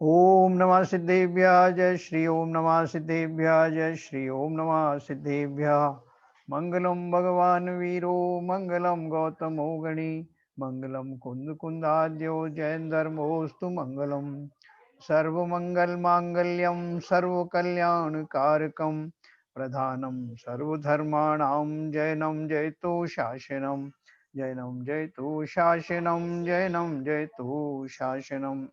ओम नमः सिद्धेभ्यः जय श्री ओम नमः सिद्धेभ्यः जय श्री ओम नमः सिद्धेभ्यः। मंगलम भगवान वीरो मंगलम गौतमो गणी मंगलम कुंद कुंदाद्यो जैन धर्मोस्तु मंगलम। सर्वमंगल मांगल्यम सर्वकल्याण कारकम प्रधानम सर्वधर्माणां जैनम जयतु शासनम जैनम जयतु शासनम जैनम जयतु शासनम।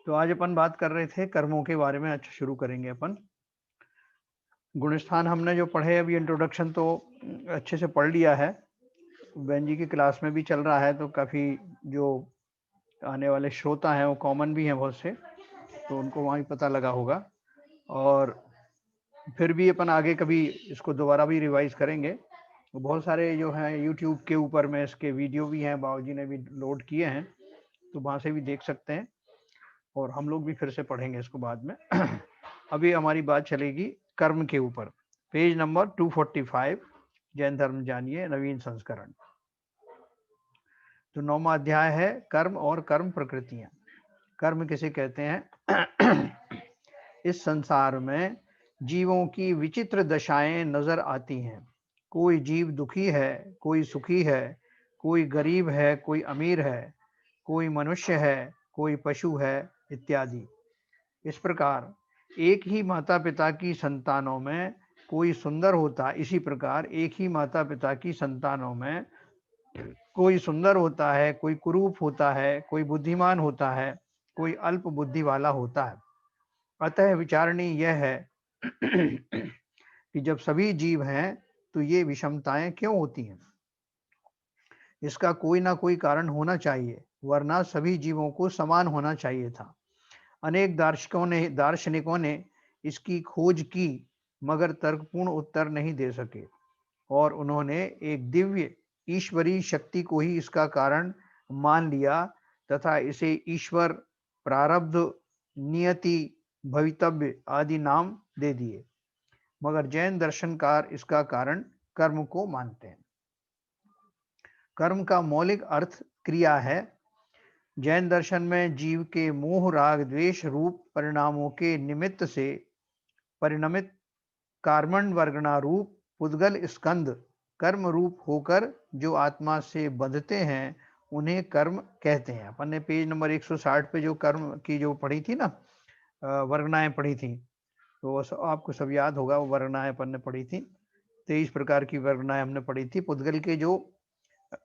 तो आज अपन बात कर रहे थे कर्मों के बारे में। अच्छा, शुरू करेंगे अपन। गुणस्थान हमने जो पढ़े अभी, इंट्रोडक्शन तो अच्छे से पढ़ लिया है। बहन जी की क्लास में भी चल रहा है, तो काफ़ी जो आने वाले श्रोता हैं वो कॉमन भी हैं बहुत से, तो उनको वहाँ भी पता लगा होगा। और फिर भी अपन आगे कभी इसको दोबारा भी रिवाइज करेंगे। तो बहुत सारे जो हैं यूट्यूब के ऊपर में इसके वीडियो भी हैं, बाबूजी ने भी लोड किए हैं, तो वहाँ से भी देख सकते हैं। और हम लोग भी फिर से पढ़ेंगे इसको बाद में। अभी हमारी बात चलेगी कर्म के ऊपर। पेज नंबर 245, जैन धर्म जानिए नवीन संस्करण। तो 9वां अध्याय है कर्म और कर्म प्रकृतियां। कर्म किसे कहते हैं? इस संसार में जीवों की विचित्र दशाएं नजर आती हैं। कोई जीव दुखी है, कोई सुखी है, कोई गरीब है, कोई अमीर है, कोई मनुष्य है, कोई पशु है, इत्यादि। इस प्रकार एक ही माता पिता की संतानों में कोई सुंदर होता, इसी प्रकार एक ही माता पिता की संतानों में कोई सुंदर होता है, कोई कुरूप होता है, कोई बुद्धिमान होता है, कोई अल्प बुद्धि वाला होता है। अतः विचारणीय यह है कि जब सभी जीव हैं तो ये विषमताएं क्यों होती हैं? इसका कोई ना कोई कारण होना चाहिए, वरना सभी जीवों को समान होना चाहिए था। अनेक दार्शनिकों ने इसकी खोज की, मगर तर्कपूर्ण उत्तर नहीं दे सके, और उन्होंने एक दिव्य ईश्वरीय शक्ति को ही इसका कारण मान लिया तथा इसे ईश्वर, प्रारब्ध, नियति, भवितव्य आदि नाम दे दिए। मगर जैन दर्शनकार इसका कारण कर्म को मानते हैं। कर्म का मौलिक अर्थ क्रिया है। जैन दर्शन में जीव के मोह राग द्वेष रूप परिणामों के निमित्त से परिणमित कार्मण वर्गणा रूप पुद्गल स्कंद कर्म रूप होकर जो आत्मा से बंधते हैं, उन्हें कर्म कहते हैं। अपन ने पेज नंबर 160 पे जो कर्म की जो पढ़ी थी ना, वर्गणाएं पढ़ी थी, तो आपको सब याद होगा। वो वर्गणाएं अपन ने पढ़ी थी, 23 प्रकार की वर्गणाएं हमने पढ़ी थी। पुद्गल के जो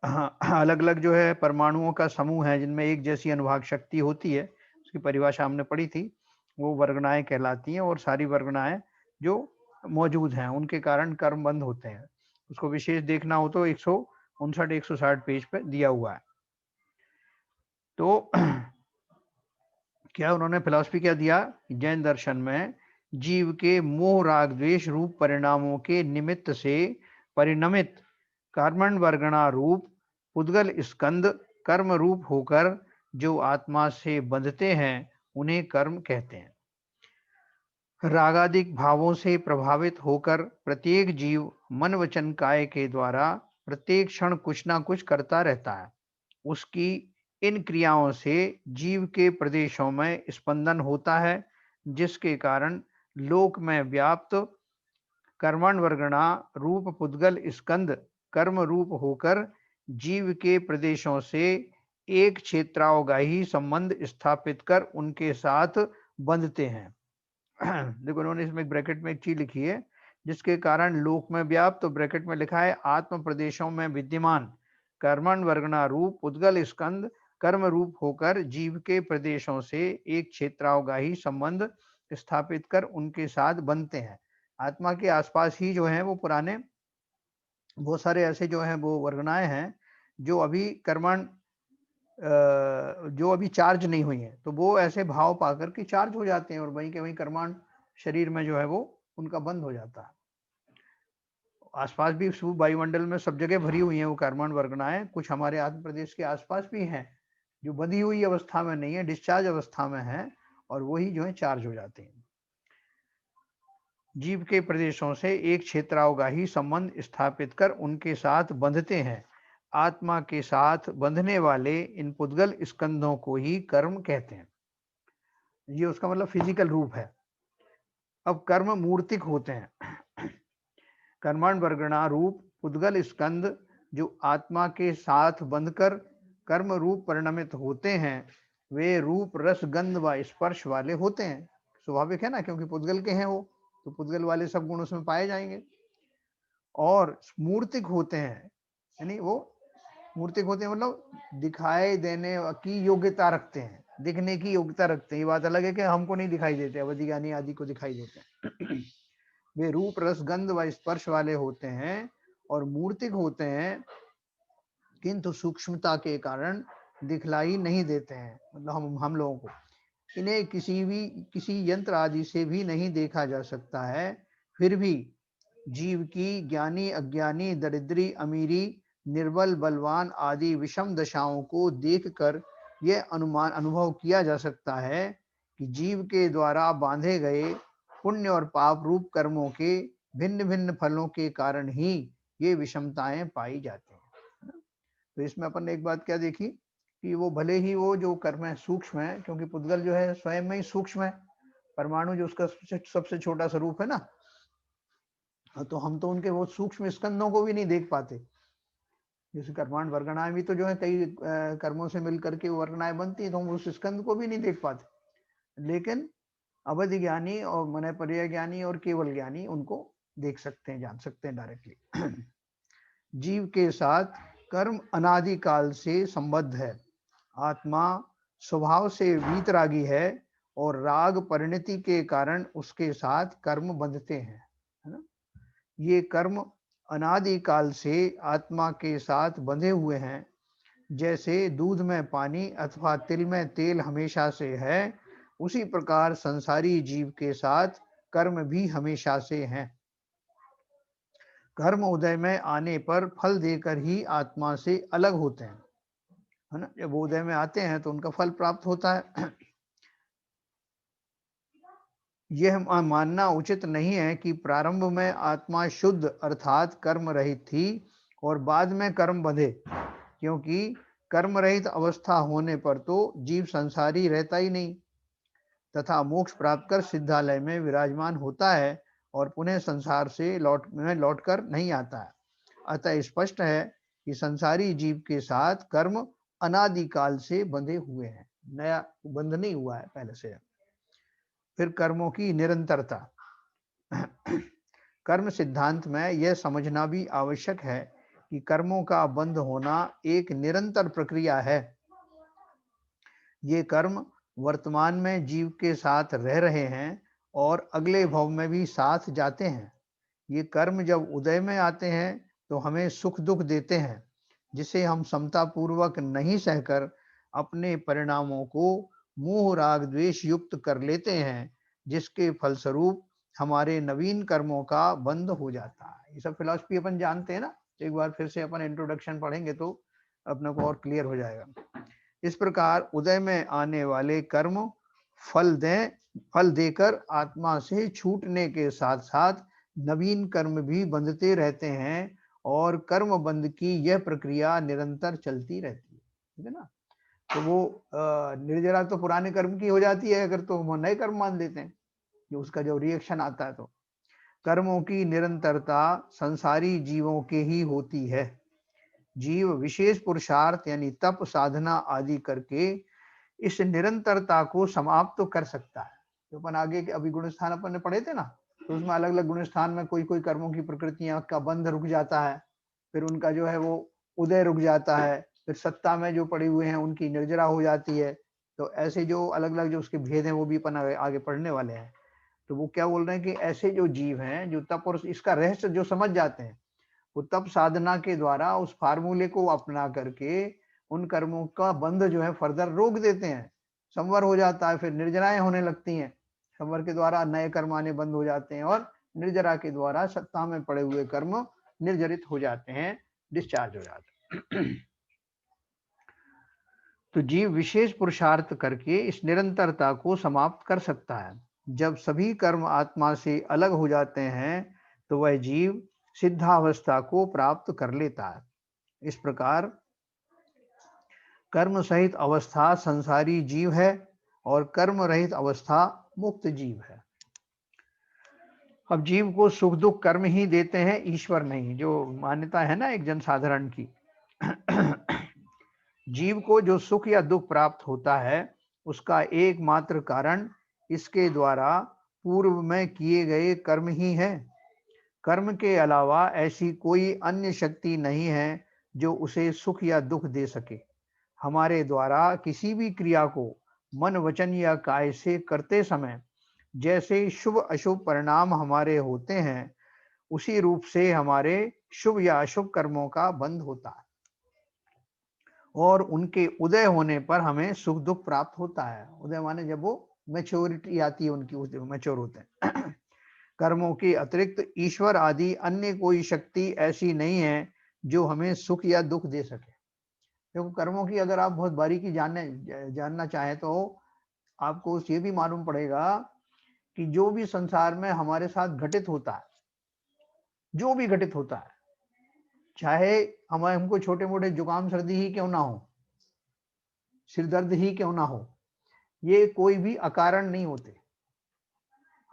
अलग अलग जो है परमाणुओं का समूह है, जिनमें एक जैसी अनुभाग शक्ति होती है, उसकी परिभाषा हमने पढ़ी थी। वो वर्गणाएं कहलाती हैं, और सारी वर्गणाएं जो मौजूद हैं उनके कारण कर्म बंद होते हैं। उसको विशेष देखना हो तो 159 160 पेज पे दिया हुआ है। तो क्या उन्होंने फिलॉसफी क्या दिया? जैन दर्शन में जीव के मोह राग द्वेष रूप परिणामों के निमित्त से परिणमित कर्मण वर्गणा रूप पुद्गल स्कंद कर्म रूप होकर जो आत्मा से बंधते हैं, उन्हें कर्म कहते हैं। रागादिक भावों से प्रभावित होकर प्रत्येक जीव मन वचन काय के द्वारा प्रत्येक क्षण कुछ ना कुछ करता रहता है। उसकी इन क्रियाओं से जीव के प्रदेशों में स्पंदन होता है, जिसके कारण लोक में व्याप्त कर्मण वर्गणा रूप पुद्गल स्कंद कर्म रूप होकर जीव के प्रदेशों से एक क्षेत्रावगाही संबंध स्थापित कर उनके साथ बंधते हैं। देखो, उन्होंने इसमें एक ब्रैकेट में एक चीज लिखी है, जिसके कारण लोक में व्याप्त, तो ब्रैकेट में लिखा है आत्म प्रदेशों में विद्यमान कर्मण वर्गणा रूप उद्गल स्कंद कर्म रूप होकर जीव के प्रदेशों से एक क्षेत्रावगाही संबंध स्थापित कर उनके साथ बनते हैं। आत्मा के आसपास ही जो है वो पुराने बहुत सारे ऐसे जो हैं वो वर्गणाएं हैं जो अभी कर्मण जो अभी चार्ज नहीं हुई है, तो वो ऐसे भाव पाकर के चार्ज हो जाते हैं, और वहीं के वहीं कर्माण शरीर में जो है वो उनका बंद हो जाता है। आसपास भी वायुमंडल में सब जगह भरी हुई है वो कर्मण वर्गणाएं। कुछ हमारे आत्म प्रदेश के आसपास भी हैं जो बंधी हुई अवस्था में नहीं है, डिस्चार्ज अवस्था में है, और वही जो है चार्ज हो जाते हैं। जीव के प्रदेशों से एक क्षेत्रावगाही संबंध स्थापित कर उनके साथ बंधते हैं। आत्मा के साथ बंधने वाले इन पुद्गल स्कंधों को ही कर्म कहते हैं। ये उसका मतलब फिजिकल रूप है। अब कर्म मूर्तिक होते हैं। कर्मण वर्गणा रूप पुद्गल स्कंद जो आत्मा के साथ बंधकर कर्म रूप परिणमित होते हैं, वे रूप रस गंध व स्पर्श वाले होते हैं। स्वाभाविक है ना, क्योंकि पुद्गल के हैं वो, तो पुद्गल वाले सब गुण उसमें पाए जाएंगे। और मूर्तिक होते हैं, यानी वो मूर्तिक होते हैं मतलब दिखाई देने की योग्यता रखते हैं, दिखने की योग्यता रखते हैं। ये बात अलग है कि हमको नहीं दिखाई देते, अवधि ज्ञानी आदि को दिखाई देते हैं। वे रूप रस गंध व स्पर्श वाले होते हैं और मूर्तिक होते हैं, किंतु सूक्ष्मता के कारण दिखलाई नहीं देते हैं। मतलब हम लोगों को इन्हें किसी यंत्र आदि से भी नहीं देखा जा सकता है। फिर भी जीव की ज्ञानी अज्ञानी दरिद्री अमीरी निर्बल बलवान आदि विषम दशाओं को देखकर यह अनुभव किया जा सकता है कि जीव के द्वारा बांधे गए पुण्य और पाप रूप कर्मों के भिन्न भिन्न फलों के कारण ही ये विषमताएं पाई जाती हैं। तो इसमें अपन ने एक बात क्या देखी कि वो भले ही वो जो कर्म है सूक्ष्म है, क्योंकि पुद्गल जो है स्वयं में ही सूक्ष्म है, परमाणु जो उसका सबसे छोटा स्वरूप है ना, तो हम तो उनके वो सूक्ष्म स्कंदों को भी नहीं देख पाते। जैसे कर्मांड वर्गणाएं भी तो जो है कई कर्मों से मिलकर के वर्गणाएं बनती है, तो हम उस स्कंद को भी नहीं देख पाते। लेकिन अवधि ज्ञानी और मन पर्याय ज्ञानी और केवल ज्ञानी उनको देख सकते हैं, जान सकते हैं डायरेक्टली। जीव के साथ कर्म अनादि काल से संबद्ध है। आत्मा स्वभाव से वीतरागी है और राग परिणति के कारण उसके साथ कर्म बंधते हैं, है ना। ये कर्म अनादि काल से आत्मा के साथ बंधे हुए हैं। जैसे दूध में पानी अथवा तिल में तेल हमेशा से है, उसी प्रकार संसारी जीव के साथ कर्म भी हमेशा से हैं। कर्म उदय में आने पर फल देकर ही आत्मा से अलग होते हैं, है ना। जब वो उदय में आते हैं तो उनका फल प्राप्त होता है। यह मानना उचित नहीं है कि प्रारंभ में आत्मा शुद्ध अर्थात कर्म रहित थी और बाद में कर्म बंधे, क्योंकि कर्म रहित अवस्था होने पर तो जीव संसारी रहता ही नहीं तथा मोक्ष प्राप्त कर सिद्धालय में विराजमान होता है और पुनः संसार से लौटकर नहीं आता है। अतः स्पष्ट है कि संसारी जीव के साथ कर्म अनादिकाल से बंधे हुए हैं, नया बंध नहीं हुआ है पहले से। फिर कर्मों की निरंतरता। कर्म सिद्धांत में यह समझना भी आवश्यक है कि कर्मों का बंध होना एक निरंतर प्रक्रिया है। ये कर्म वर्तमान में जीव के साथ रह रहे हैं और अगले भव में भी साथ जाते हैं। ये कर्म जब उदय में आते हैं तो हमें सुख दुख देते हैं, जिसे हम समता पूर्वक नहीं सहकर अपने परिणामों को मोह राग द्वेष युक्त कर लेते हैं, जिसके फलस्वरूप हमारे नवीन कर्मों का बंध हो जाता है। ये सब फिलॉसफी अपन जानते हैं ना, एक बार फिर से अपन इंट्रोडक्शन पढ़ेंगे तो अपने को और क्लियर हो जाएगा। इस प्रकार उदय में आने वाले कर्म फल देकर आत्मा से छूटने के साथ साथ नवीन कर्म भी बंधते रहते हैं और कर्म बंध की यह प्रक्रिया निरंतर चलती रहती है, ठीक है ना। तो वो निर्जरा तो पुराने कर्म की हो जाती है अगर तो वो नए कर्म मान लेते हैं, जो उसका जो रिएक्शन आता है। तो कर्मों की निरंतरता संसारी जीवों के ही होती है। जीव विशेष पुरुषार्थ यानी तप साधना आदि करके इस निरंतरता को समाप्त तो कर सकता है। तो अपन आगे अभी गुण स्थान अपन ने पढ़े थे ना, तो उसमें अलग अलग गुण स्थान में कोई कोई कर्मों की प्रकृतियां का बंध रुक जाता है, फिर उनका जो है वो उदय रुक जाता है, फिर सत्ता में जो पड़े हुए हैं उनकी निर्जरा हो जाती है। तो ऐसे जो अलग अलग जो उसके भेद हैं वो भी अपन आगे पढ़ने वाले हैं। तो वो क्या बोल रहे हैं कि ऐसे जो जीव हैं जो तप और इसका रहस्य जो समझ जाते हैं, वो तप साधना के द्वारा उस फार्मूले को अपना करके उन कर्मों का बंध जो है फर्दर रोक देते हैं, संवर हो जाता है, फिर निर्जराएं होने लगती हैं। संवर के द्वारा नए कर्म आने बंद हो जाते हैं और निर्जरा के द्वारा सत्ता में पड़े हुए कर्म निर्जरित हो जाते हैं, डिस्चार्ज हो जाते हैं। तो जीव विशेष पुरुषार्थ करके इस निरंतरता को समाप्त कर सकता है। जब सभी कर्म आत्मा से अलग हो जाते हैं तो वह जीव सिद्धावस्था को प्राप्त कर लेता है। इस प्रकार कर्म सहित अवस्था संसारी जीव है और कर्म रहित अवस्था मुक्त जीव है। अब जीव को सुख दुख कर्म ही देते हैं, ईश्वर नहीं, जो मान्यता है ना एक जनसाधारण की। जीव को जो सुख या दुख प्राप्त होता है उसका एकमात्र कारण इसके द्वारा पूर्व में किए गए कर्म ही है। कर्म के अलावा ऐसी कोई अन्य शक्ति नहीं है जो उसे सुख या दुख दे सके। हमारे द्वारा किसी भी क्रिया को मन वचन या काय से करते समय जैसे शुभ अशुभ परिणाम हमारे होते हैं, उसी रूप से हमारे शुभ या अशुभ कर्मों का बंध होता है और उनके उदय होने पर हमें सुख दुख प्राप्त होता है। उदय माने जब वो मैच्योरिटी आती है उनकी, उस मैच्योर होते हैं। कर्मों के अतिरिक्त ईश्वर आदि अन्य कोई शक्ति ऐसी नहीं है जो हमें सुख या दुख दे सके। देखो कर्मों की अगर आप बहुत बारीकी जानना चाहें तो आपको ये भी मालूम पड़ेगा कि जो भी संसार में हमारे साथ घटित होता है, जो भी घटित होता है, चाहे हमको छोटे मोटे जुकाम सर्दी ही क्यों ना हो, सिर दर्द ही क्यों ना हो, ये कोई भी अकारण नहीं होते।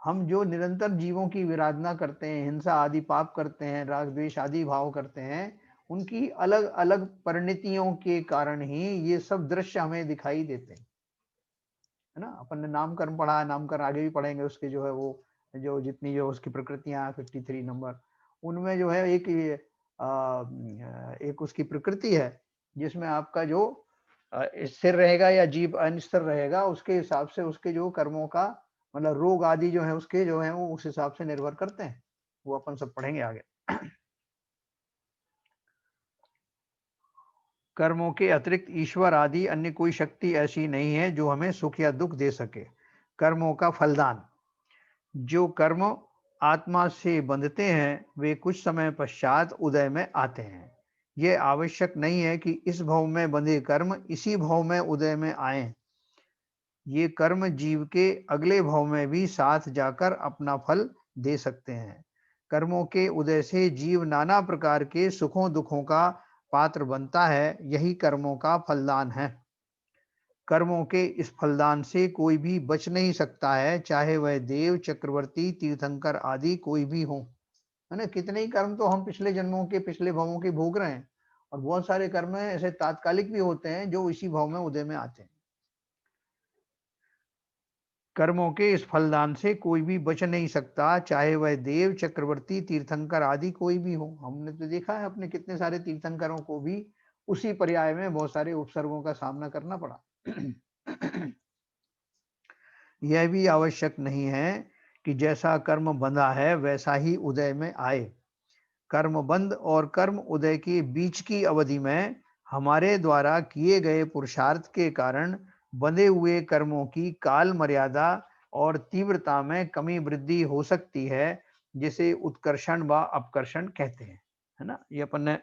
हम जो निरंतर जीवों की विराधना करते हैं, हिंसा आदि पाप करते हैं, राग द्वेष आदि भाव करते हैं, उनकी अलग अलग परिणतियों के कारण ही ये सब दृश्य हमें दिखाई देते हैं, है ना। अपन ने नाम कर्म पढ़ा है, नाम कर्म आगे भी पढ़ेंगे, उसके जो है वो जो जितनी जो उसकी प्रकृतियां 53 नंबर, उनमें जो है एक उसकी प्रकृति है जिसमें आपका जो स्थिर रहेगा या जीव अनिस्थिर रहेगा, उसके हिसाब से उसके जो कर्मों का मतलब रोग आदि जो है उसके जो है वो उस हिसाब से निर्भर करते हैं। वो अपन सब पढ़ेंगे आगे। कर्मों के अतिरिक्त ईश्वर आदि अन्य कोई शक्ति ऐसी नहीं है जो हमें सुख या दुख दे सके। कर्मों का फलदान, जो कर्म आत्मा से बंधते हैं वे कुछ समय पश्चात उदय में आते हैं। ये आवश्यक नहीं है कि इस भव में बंधे कर्म इसी भव में उदय में आए। ये कर्म जीव के अगले भव में भी साथ जाकर अपना फल दे सकते हैं। कर्मों के उदय से जीव नाना प्रकार के सुखों दुखों का पात्र बनता है, यही कर्मों का फलदान है। कर्मों के इस फलदान से कोई भी बच नहीं सकता है, चाहे वह देव चक्रवर्ती तीर्थंकर आदि कोई भी हो, है ना। कितने ही कर्म तो हम पिछले जन्मों के पिछले भवों के भोग रहे हैं, और बहुत सारे कर्म ऐसे तात्कालिक भी होते हैं जो इसी भाव में उदय में आते हैं। कर्मों के इस फलदान से कोई भी बच नहीं सकता, चाहे वह देव चक्रवर्ती तीर्थंकर आदि कोई भी हो। हमने तो देखा है अपने कितने सारे तीर्थंकरों को भी उसी पर्याय में बहुत सारे उपसर्गों का सामना करना पड़ा। यह भी आवश्यक नहीं है कि जैसा कर्म बंधा है वैसा ही उदय में आए। कर्म बंध और कर्म उदय के बीच की अवधि में हमारे द्वारा किए गए पुरुषार्थ के कारण बंधे हुए कर्मों की काल मर्यादा और तीव्रता में कमी वृद्धि हो सकती है, जिसे उत्कर्षण व अपकर्षण कहते हैं, है ना। ये अपन ने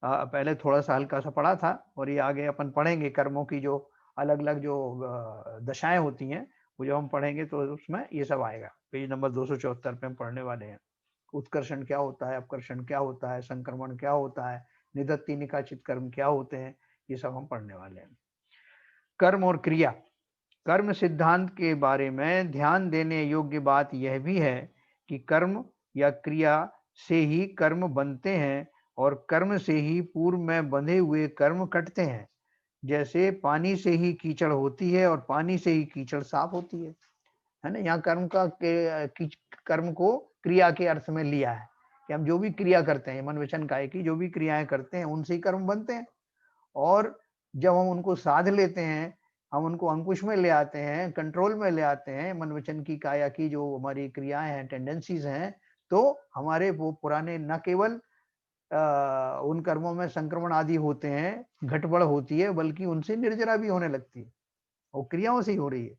पहले थोड़ा सा हल्का सा पढ़ा था, और ये आगे अपन पढ़ेंगे कर्मों की जो अलग अलग जो दशाएं होती हैं, वो जो हम पढ़ेंगे तो उसमें ये सब आएगा। पेज नंबर 274 पे हम पढ़ने वाले हैं। उत्कर्षण क्या होता है, अपकर्षण क्या होता है, संक्रमण क्या होता है, निदत्ति निकाचित कर्म क्या होते हैं, ये सब हम पढ़ने वाले हैं। कर्म और क्रिया। कर्म सिद्धांत के बारे में ध्यान देने योग्य बात यह भी है कि कर्म या क्रिया से ही कर्म बनते हैं और कर्म से ही पूर्व में बंधे हुए कर्म कटते हैं। जैसे पानी से ही कीचड़ होती है और पानी से ही कीचड़ साफ होती है ना। यहाँ कर्म को क्रिया के अर्थ में लिया है कि हम जो भी क्रिया करते हैं, मन वचन काया की जो भी क्रियाएं करते हैं उनसे ही कर्म बनते हैं, और जब हम उनको साध लेते हैं, हम उनको अंकुश में ले आते हैं, कंट्रोल में ले आते हैं, मन वचन की काया की जो हमारी क्रियाएं हैं, टेंडेंसीज हैं, तो हमारे वो पुराने न केवल उन कर्मों में संक्रमण आदि होते हैं, घटबढ़ होती है, बल्कि उनसे निर्जरा भी होने लगती है, और क्रियाओं से ही हो रही है।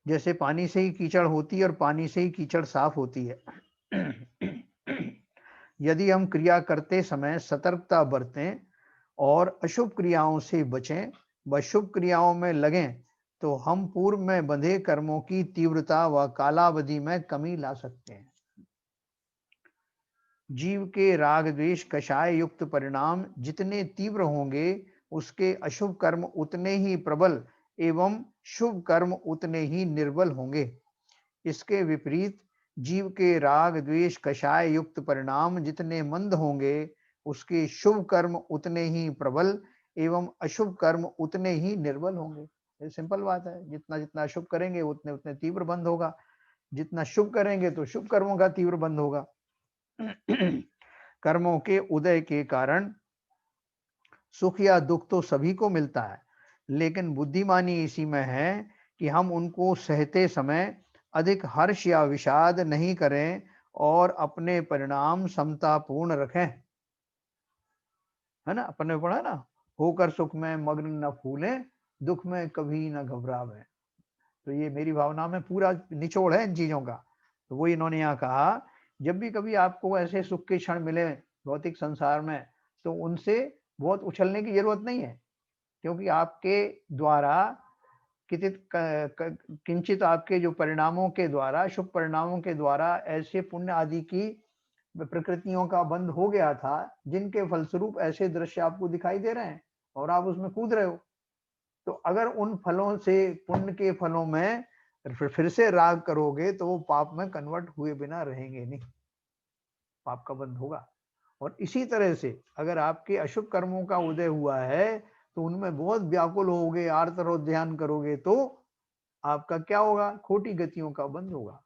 जैसे पानी से ही कीचड़ होती है और पानी से ही कीचड़ साफ होती है। यदि हम क्रिया करते समय सतर्कता बरतें और अशुभ क्रियाओं से बचें व शुभ क्रियाओं में लगें, तो हम पूर्व में बंधे कर्मों की तीव्रता व कालावधि में कमी ला सकते हैं। जीव के राग द्वेष कषाय युक्त परिणाम जितने तीव्र होंगे, उसके अशुभ कर्म उतने ही प्रबल एवं शुभ कर्म उतने ही निर्बल होंगे। इसके विपरीत जीव के राग द्वेष कषाय युक्त परिणाम जितने मंद होंगे, उसके शुभ कर्म उतने ही प्रबल एवं अशुभ कर्म उतने ही निर्बल होंगे। ये सिंपल बात है, जितना जितना अशुभ करेंगे उतने उतने तीव्र बंध होगा, जितना शुभ करेंगे तो शुभ कर्मों का तीव्र बंध होगा। कर्मों के उदय के कारण सुख या दुख तो सभी को मिलता है, लेकिन बुद्धिमानी इसी में है कि हम उनको सहते समय अधिक हर्ष या विषाद नहीं करें और अपने परिणाम समतापूर्ण रखें। है ना, अपन ने पढ़ा ना, होकर सुख में मग्न न फूले, दुख में कभी न घबरावे। तो ये मेरी भावना में पूरा निचोड़ है इन चीजों का। तो वो इन्होंने यहाँ कहा, जब भी कभी आपको ऐसे सुख के क्षण मिले भौतिक संसार में, तो उनसे बहुत उछलने की जरूरत नहीं है, क्योंकि आपके द्वारा किंचित आपके जो परिणामों के द्वारा, शुभ परिणामों के द्वारा ऐसे पुण्य आदि की प्रकृतियों का बंध हो गया था, जिनके फलस्वरूप ऐसे दृश्य आपको दिखाई दे रहे हैं और आप उसमें कूद रहे हो। तो अगर उन फलों से, पुण्य के फलों में फिर से राग करोगे, तो वो पाप में कन्वर्ट हुए बिना रहेंगे नहीं, पाप का बंध होगा। और इसी तरह से अगर आपके अशुभ कर्मों का उदय हुआ है, तो उनमें बहुत व्याकुल होगे, आर्त ध्यान करोगे, तो आपका क्या होगा? खोटी गतियों का बंध होगा,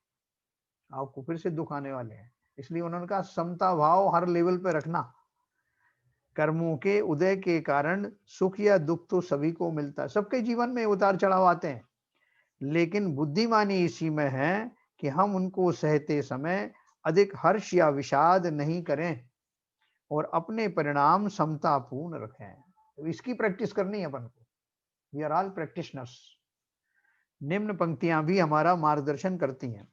आपको फिर से दुख आने वाले हैं। इसलिए उन्होंने कहा समता भाव हर लेवल पे रखना। कर्मों के उदय के कारण सुख या दुख तो सभी को मिलता है, सबके जीवन में उतार चढ़ाव आते हैं, लेकिन बुद्धिमानी इसी में है कि हम उनको सहते समय अधिक हर्ष या विषाद नहीं करें और अपने परिणाम समतापूर्ण रखें। तो इसकी प्रैक्टिस करनी है अपन को। We are all practitioners. निम्न पंक्तियां भी हमारा मार्गदर्शन करती हैं।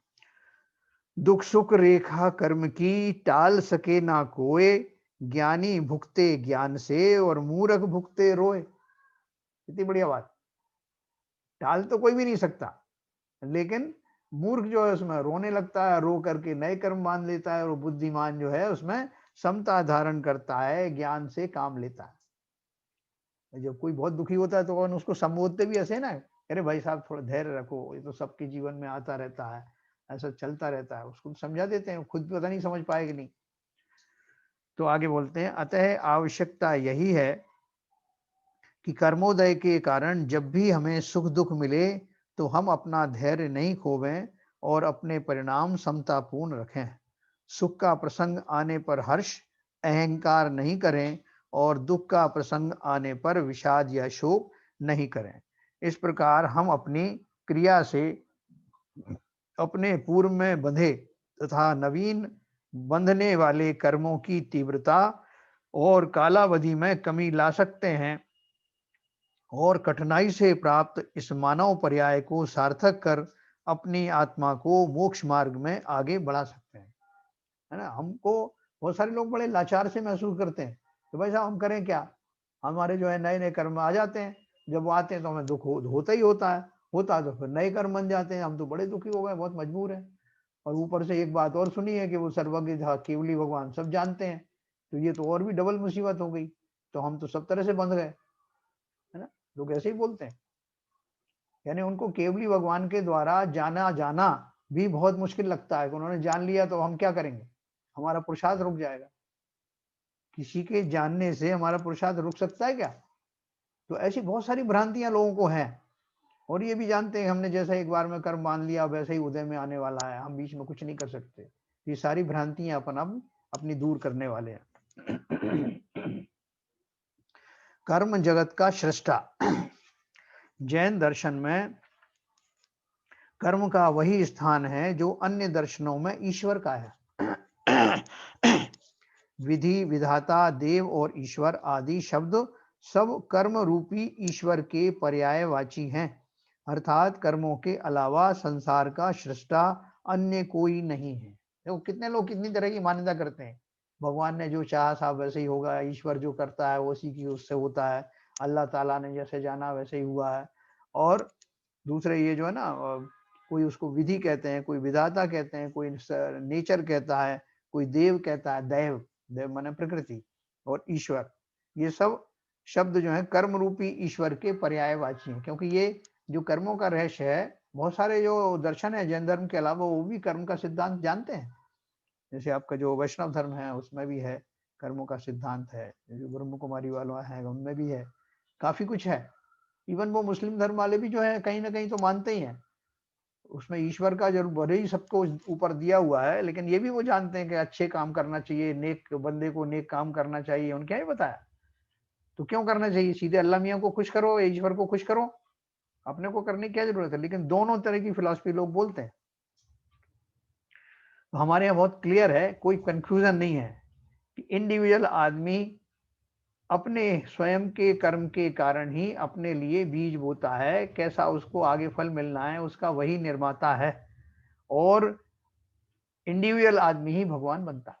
दुख सुख रेखा कर्म की टाल सके ना कोय, ज्ञानी भुगते ज्ञान से और मूर्ख भुगते रोए। कितनी बढ़िया बात। टाल तो कोई भी नहीं सकता, लेकिन मूर्ख जो है उसमें रोने लगता है, रो करके नए कर्म मान लेता है, और बुद्धिमान जो है उसमें समता धारण करता है, ज्ञान से काम लेता है। जब कोई बहुत दुखी होता है तो अपन उसको संबोधते भी ऐसे ना, अरे भाई साहब थोड़ा धैर्य रखो, ये तो सबके जीवन में आता रहता है, ऐसा चलता रहता है, उसको समझा देते हैं, खुद पता नहीं समझ पाएगा नहीं। तो आगे बोलते हैं, अतः आवश्यकता यही है कि कर्मोदय के कारण जब भी हमें सुख दुख मिले, तो हम अपना धैर्य नहीं खोवें और अपने परिणाम समतापूर्ण रखें। सुख का प्रसंग आने पर हर्ष, अहंकार नहीं करें और दुख का प्रसंग आने पर विषाद या शोक नहीं करें। इस प्रकार हम अपनी क्रिया से अपने पूर्व में बंधे तथा नवीन बंधने वाले कर्मों की तीव्रता और कालावधि में कमी ला सकते हैं और कठिनाई से प्राप्त इस मानव पर्याय को सार्थक कर अपनी आत्मा को मोक्ष मार्ग में आगे बढ़ा सकते हैं। है ना, हमको बहुत सारे लोग बड़े लाचार से महसूस करते हैं, तो भाई साहब हम करें क्या, हमारे जो है नए नए कर्म आ जाते हैं, जब वो आते हैं तो हमें दुख होता ही होता है तो फिर नए कर्म बन जाते हैं, हम तो बड़े दुखी हो गए, बहुत मजबूर है। और ऊपर से एक बात और सुनी है कि वो सर्वज्ञ था, केवली भगवान सब जानते हैं, तो ये तो और भी डबल मुसीबत हो गई, तो हम तो सब तरह से बंध गए। है ना, लोग ऐसे ही बोलते हैं, यानी उनको केवली भगवान के द्वारा जाना जाना भी बहुत मुश्किल लगता है कि उन्होंने जान लिया तो हम क्या करेंगे, हमारा पुरुषार्थ रुक जाएगा। किसी के जानने से हमारा पुरुषार्थ रुक सकता है क्या? तो ऐसी बहुत सारी भ्रांतियां लोगों को हैं, और ये भी जानते हैं हमने जैसा एक बार में कर्म मान लिया वैसे ही उदय में आने वाला है, हम बीच में कुछ नहीं कर सकते। ये सारी भ्रांतियां अपन अब अपनी दूर करने वाले हैं। कर्म जगत का सृष्टा। जैन दर्शन में कर्म का वही स्थान है जो अन्य दर्शनों में ईश्वर का है। विधि, विधाता, देव और ईश्वर आदि शब्द सब कर्म रूपी ईश्वर के पर्यायवाची हैं, अर्थात कर्मों के अलावा संसार का सृष्टा अन्य कोई नहीं है। देखो कितने लोग कितनी तरह की मान्यता करते हैं, भगवान ने जो चाहा साहब वैसे ही होगा, ईश्वर जो करता है वो उसी की उससे होता है, अल्लाह ताला ने जैसे जाना वैसे ही हुआ है। और दूसरे ये जो है ना, कोई उसको विधि कहते हैं, कोई विधाता कहते हैं, कोई नेचर कहता है, कोई देव कहता है, दैव, देव माने प्रकृति, और ईश्वर, ये सब शब्द जो है कर्म रूपी ईश्वर के पर्यायवाची हैं, क्योंकि ये जो कर्मों का रहस्य है, बहुत सारे जो दर्शन है जैन धर्म के अलावा वो भी कर्म का सिद्धांत जानते हैं। जैसे आपका जो वैष्णव धर्म है उसमें भी है, कर्मों का सिद्धांत है, जो ब्रह्म कुमारी वाला है उनमें भी है, काफी कुछ है। इवन वो मुस्लिम धर्म वाले भी जो है कहीं ना कहीं तो मानते ही हैं, उसमें ईश्वर का जरूर भले ही सबको ऊपर दिया हुआ है, लेकिन ये भी वो जानते हैं कि अच्छे काम करना चाहिए, नेक बंदे को नेक काम करना चाहिए, उनके ही बताया। तो क्यों करना चाहिए, सीधे अल्लाह मियाँ को खुश करो, ईश्वर को खुश करो, अपने को करने की क्या जरूरत है। लेकिन दोनों तरह की फिलॉसफी लोग बोलते हैं। तो हमारे यहाँ बहुत क्लियर है, कोई कंफ्यूजन नहीं है कि इंडिविजुअल आदमी अपने स्वयं के कर्म के कारण ही अपने लिए बीज बोता है, कैसा उसको आगे फल मिलना है उसका वही निर्माता है, और इंडिविजुअल आदमी ही भगवान बनता है,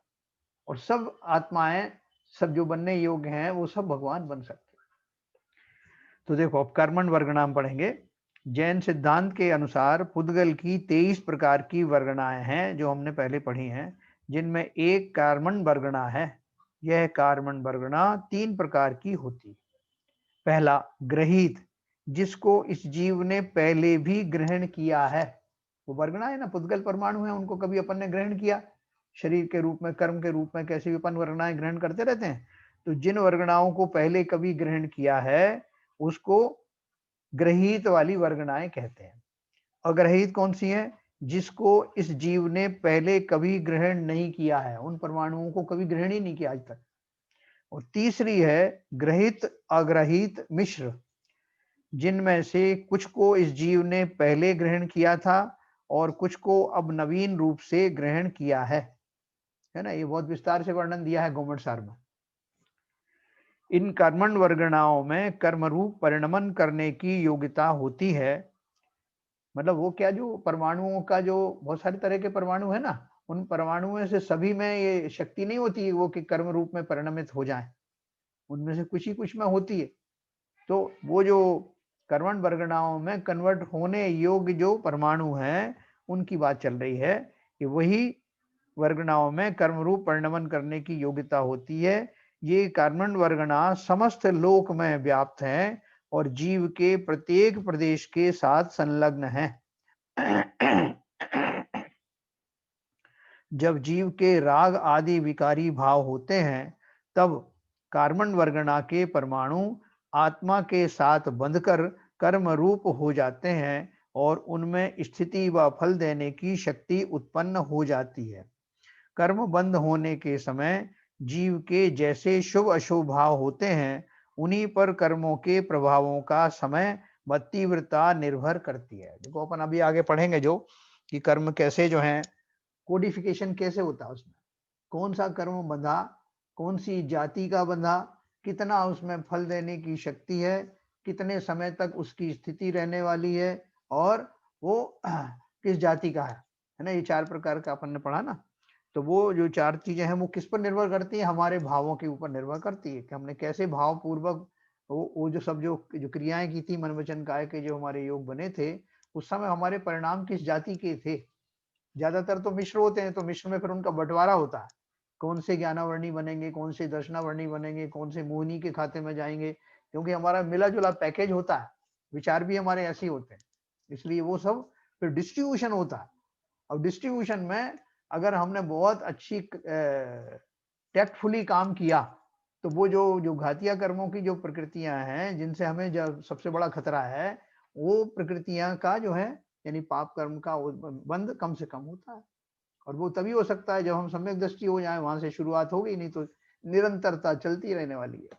और सब आत्माएं, सब जो बनने योग्य हैं वो सब भगवान बन सकते हैं। तो देखो अब कर्मण वर्गणाम पढ़ेंगे। जैन सिद्धांत के अनुसार पुद्गल की 23 प्रकार की वर्गणाएं हैं जो हमने पहले पढ़ी हैं, जिनमें एक कर्मण वर्गणा है। यह कर्मण वर्गणा 3 प्रकार की होती। पहला ग्रहीत, जिसको इस जीव ने पहले भी ग्रहण किया है। वो वर्गणा है ना, पुद्गल परमाणु है, उनको कभी अपन ने ग्रहण किया शरीर के रूप में, कर्म के रूप में, कैसे भी अपन वर्गणाएं ग्रहण करते रहते हैं। तो जिन वर्गणाओं को पहले कभी ग्रहण किया है उसको ग्रहीत वाली वर्गणाएं कहते हैं। अग्रहीत कौन सी है, जिसको इस जीव ने पहले कभी ग्रहण नहीं किया है, उन परमाणुओं को कभी ग्रहण ही नहीं किया आज तक। और तीसरी है ग्रहित अग्रहित मिश्र, जिनमें से कुछ को इस जीव ने पहले ग्रहण किया था और कुछ को अब नवीन रूप से ग्रहण किया है ना। ये बहुत विस्तार से वर्णन दिया है गौमट सार में। इन कर्मण वर्गणाओं में कर्म रूप परिणमन करने की योग्यता होती है। मतलब वो क्या, जो परमाणुओं का जो बहुत सारे तरह के परमाणु है ना, उन परमाणुओं से सभी में ये शक्ति नहीं होती है वो कि कर्म रूप में परिणमित हो जाए, उनमें से कुछ ही कुछ में होती है। तो वो जो कर्मण वर्गणाओं में कन्वर्ट होने योग्य जो परमाणु हैं उनकी बात चल रही है कि वही वर्गणाओं में कर्म रूप परिणमन करने की योग्यता होती है। ये कर्मण वर्गणा समस्त लोक में व्याप्त हैं और जीव के प्रत्येक प्रदेश के साथ संलग्न है। जब जीव के राग आदि विकारी भाव होते हैं तब कर्मण वर्गणा के परमाणु आत्मा के साथ बंधकर कर्म रूप हो जाते हैं और उनमें स्थिति व फल देने की शक्ति उत्पन्न हो जाती है। कर्म बंद होने के समय जीव के जैसे शुभ अशुभ भाव होते हैं उन्हीं पर कर्मों के प्रभावों का समय व तीव्रता निर्भर करती है। देखो अपन अभी आगे पढ़ेंगे जो कि कर्म कैसे जो है, कोडिफिकेशन कैसे होता है उसमें, कौन सा कर्म बंधा, कौन सी जाति का बंधा, कितना उसमें फल देने की शक्ति है, कितने समय तक उसकी स्थिति रहने वाली है, और वो किस जाति का है ना। ये 4 प्रकार का अपन ने पढ़ा ना। तो वो जो 4 चीजें हैं वो किस पर निर्भर करती है, हमारे भावों के ऊपर निर्भर करती है कि हमने कैसे भाव पूर्वक वो जो सब जो क्रियाएं की थी, मन वचन काय के जो हमारे योग बने थे, उस समय हमारे परिणाम किस जाति के थे। ज्यादातर तो मिश्र होते हैं, तो मिश्र में फिर उनका बंटवारा होता है, कौन से ज्ञानावर्णी बनेंगे, कौन से दर्शनावर्णी बनेंगे, कौन से मोहिनी के खाते में जाएंगे, क्योंकि हमारा मिला जुला पैकेज होता है, विचार भी हमारे ऐसे ही होते हैं, इसलिए वो सब फिर डिस्ट्रीब्यूशन होता है। अब डिस्ट्रीब्यूशन में अगर हमने बहुत अच्छी टैक्टफुली काम किया तो वो जो घातिया कर्मों की जो प्रकृतियां हैं जिनसे हमें जो सबसे बड़ा खतरा है, वो प्रकृतियां का जो है यानी पाप कर्म का बंद कम से कम होता है। और वो तभी हो सकता है जब हम सम्यक दृष्टि हो जाए, वहां से शुरुआत होगी, नहीं तो निरंतरता चलती रहने वाली है।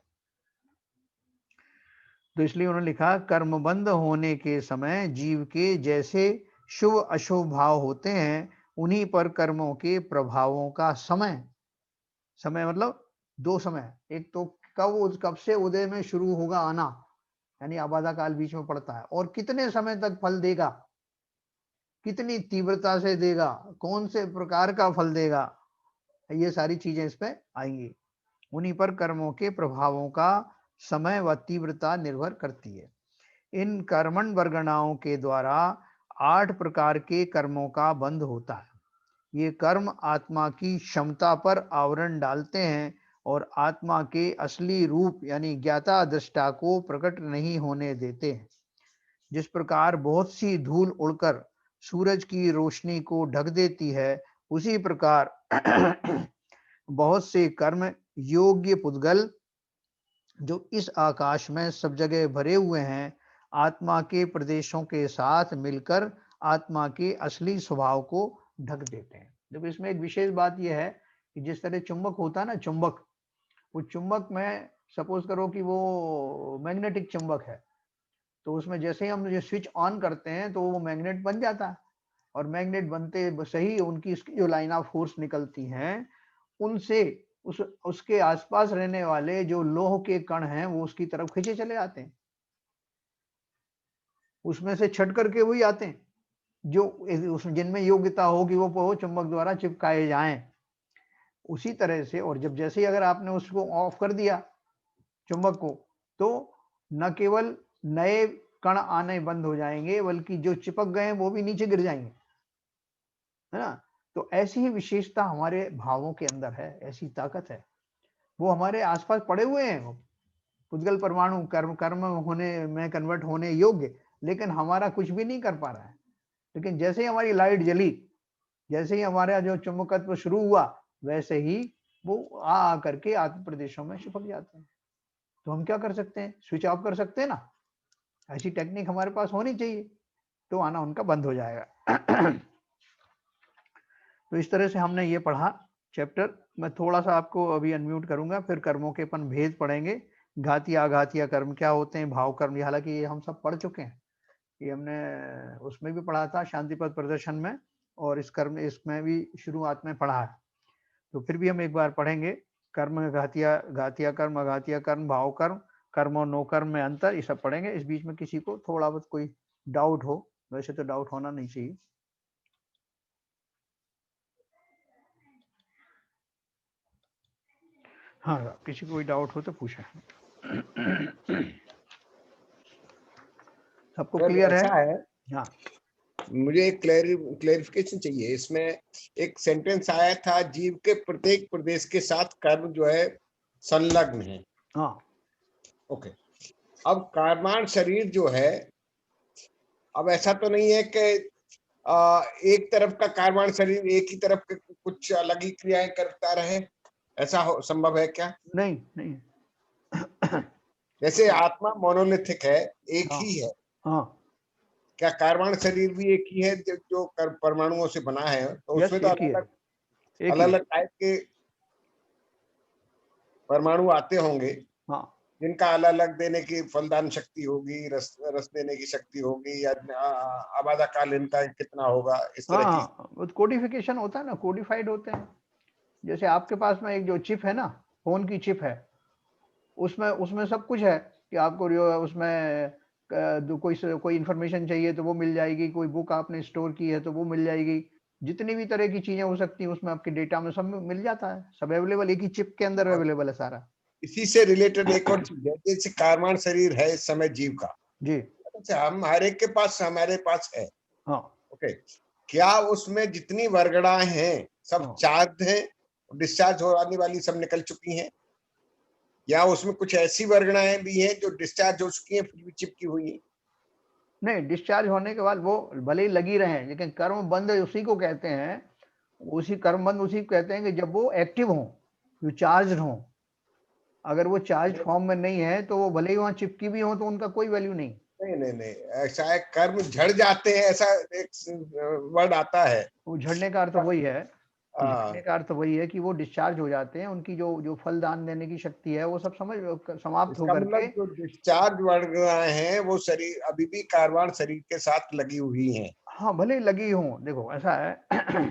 तो इसलिए उन्होंने लिखा कर्म बंद होने के समय जीव के जैसे शुभ अशुभ भाव होते हैं उन्हीं पर कर्मों के प्रभावों का समय, समय मतलब 2 समय, एक तो कब से उदय में शुरू होगा आना, यानी आबादा काल बीच में पड़ता है, और कितने समय तक फल देगा, कितनी तीव्रता से देगा, कौन से प्रकार का फल देगा, ये सारी चीजें इस पे आएंगी। उन्हीं पर कर्मों के प्रभावों का समय व तीव्रता निर्भर करती है। इन कर्मण वर्गणाओं के द्वारा 8 प्रकार के कर्मों का बंध होता है। ये कर्म आत्मा की क्षमता पर आवरण डालते हैं और आत्मा के असली रूप यानी ज्ञाता दृष्टा को प्रकट नहीं होने देते हैं। जिस प्रकार बहुत सी धूल उड़कर सूरज की रोशनी को ढक देती है, उसी प्रकार बहुत से कर्म योग्य पुद्गल जो इस आकाश में सब जगह भरे हुए हैं, आत्मा के प्रदेशों के साथ मिलकर आत्मा के असली स्वभाव को ढक देते हैं। देखो इसमें एक विशेष बात यह है कि जिस तरह चुंबक होता है ना, चुंबक, वो चुंबक में सपोज करो कि वो मैग्नेटिक चुंबक है, तो उसमें जैसे ही हम ये स्विच ऑन करते हैं तो वो मैग्नेट बन जाता है, और मैग्नेट बनते सही उनकी इसकी जो लाइन ऑफ फोर्स निकलती हैं, उनसे उसके आसपास रहने वाले जो लोह के कण हैं वो उसकी तरफ खींचे चले आते हैं, उसमें से छट करके वही आते हैं जो उसमें जिनमें योग्यता हो कि वो चुंबक द्वारा चिपकाए जाएं। उसी तरह से, और जब जैसे ही अगर आपने उसको ऑफ कर दिया चुंबक को, तो न केवल नए कण आने बंद हो जाएंगे बल्कि जो चिपक गए हैं वो भी नीचे गिर जाएंगे, है ना। तो ऐसी ही विशेषता हमारे भावों के अंदर है, ऐसी ताकत है, वो हमारे आसपास पड़े हुए हैं, वो पुद्गल परमाणु कर्म कर्म होने में कन्वर्ट होने योग्य, लेकिन हमारा कुछ भी नहीं कर पा रहा है। लेकिन जैसे ही हमारी लाइट जली, जैसे ही हमारा जो चुंबकत्व शुरू हुआ, वैसे ही वो आ करके आत्म प्रदेशों में चिपक जाते हैं। तो हम क्या कर सकते हैं, स्विच ऑफ कर सकते हैं ना, ऐसी टेक्निक हमारे पास होनी चाहिए, तो आना उनका बंद हो जाएगा। तो इस तरह से हमने ये पढ़ा चैप्टर। मैं थोड़ा सा आपको अभी अनम्यूट करूंगा, फिर कर्मों के अपन भेद पढ़ेंगे, घातीय आघातीय कर्म क्या होते हैं, भाव कर्म, हालांकि ये हम सब पढ़ चुके हैं, ये हमने उसमें भी पढ़ा था शांति पद प्रदर्शन में, और इस कर्म इसमें भी शुरुआत में पढ़ा है, तो फिर भी हम एक बार पढ़ेंगे। कर्म घातीय घातीय कर्म, अघातीय कर्म, भाव कर्म, कर्म और नो कर्म में अंतर, ये सब पढ़ेंगे। इस बीच में किसी को थोड़ा बहुत कोई डाउट हो, वैसे तो डाउट होना नहीं चाहिए। हाँ, किसी को कोई डाउट हो तो पूछें। सबको क्लियर है? ऐसा है, हाँ, मुझे एक क्लेरिफिकेशन चाहिए। इसमें एक सेंटेंस आया था, जीव के प्रत्येक प्रदेश के साथ कर्म जो है संलग्न है। हाँ, ओके, अब कर्माण शरीर जो है, अब ऐसा तो नहीं है कि एक तरफ का कर्माण शरीर एक ही तरफ के कुछ अलग ही क्रियाएं करता रहे, ऐसा संभव है क्या? नहीं नहीं। जैसे आत्मा मोनोलिथिक है, एक हाँ, ही है, हाँ, क्या कर्माण शरीर भी एक ही है जो परमाणुओं से बना है? तो यस, उसमें तो एक ही है, अलग एक ही अलग है। अलग टाइप के परमाणु आते होंगे, हाँ, जिनका अलग अलग देने की फलदान शक्ति होगी, रस रस देने की शक्ति होगी, या आबादा काल इनका कितना होगा, इस हाँ, तरह की। हाँ, वो कोडिफिकेशन होता है ना, कोडिफाइड होते हैं। जैसे आपके पास में एक जो चिप है ना, फोन की चिप है, उसमें उसमें सब कुछ है कि आपको उसमें कोई इंफॉर्मेशन चाहिए तो वो मिल जाएगी, कोई बुक आपने स्टोर की है तो वो मिल जाएगी, जितनी भी तरह की चीजें हो सकती हैं उसमें आपके डेटा में सब मिल जाता है, सब अवेलेबल, एक ही चिप के अंदर और अवेलेबल है सारा। इसी से रिलेटेड एक और चीज है, जैसे कर्माण शरीर है इस समय जीव का, जी। अच्छा हम हर एक के पास, हमारे पास है। हाँ, ओके, क्या उसमें जितनी वर्गणाएं हैं सब हाँ, चार्ज हैं, डिस्चार्ज होने वाली सब निकल चुकी हैं, या उसमें कुछ ऐसी वर्गणाएं भी हैं जो डिस्चार्ज हो चुकी हैं फिर भी चिपकी हुई हैं? नहीं, डिस्चार्ज होने के बाद वो भले ही लगी रहे, लेकिन कर्म बंद उसी को कहते हैं, उसी कर्म बंद उसी को कहते हैं कि जब वो एक्टिव हो, जो चार्ज हो। अगर वो चार्ज फॉर्म में नहीं है तो वो भले ही वहां चिपकी भी हो तो उनका कोई वैल्यू नहीं। नहीं नहीं नहीं, ऐसा है कर्म झड़ जाते हैं, ऐसा एक वर्ड आता है। वो झड़ने का अर्थ वही है, झड़ने हाँ, का अर्थ वही है कि वो डिस्चार्ज हो जाते हैं, उनकी जो जो फल दान देने की शक्ति है वो सब समाप्त इसका होकर के। मतलब जो डिस्चार्ज वर्गणाएं हैं वो शरीर अभी भी कार्बन शरीर के साथ लगी हुई हैं। हाँ, भले ही लगी हो, देखो ऐसा है।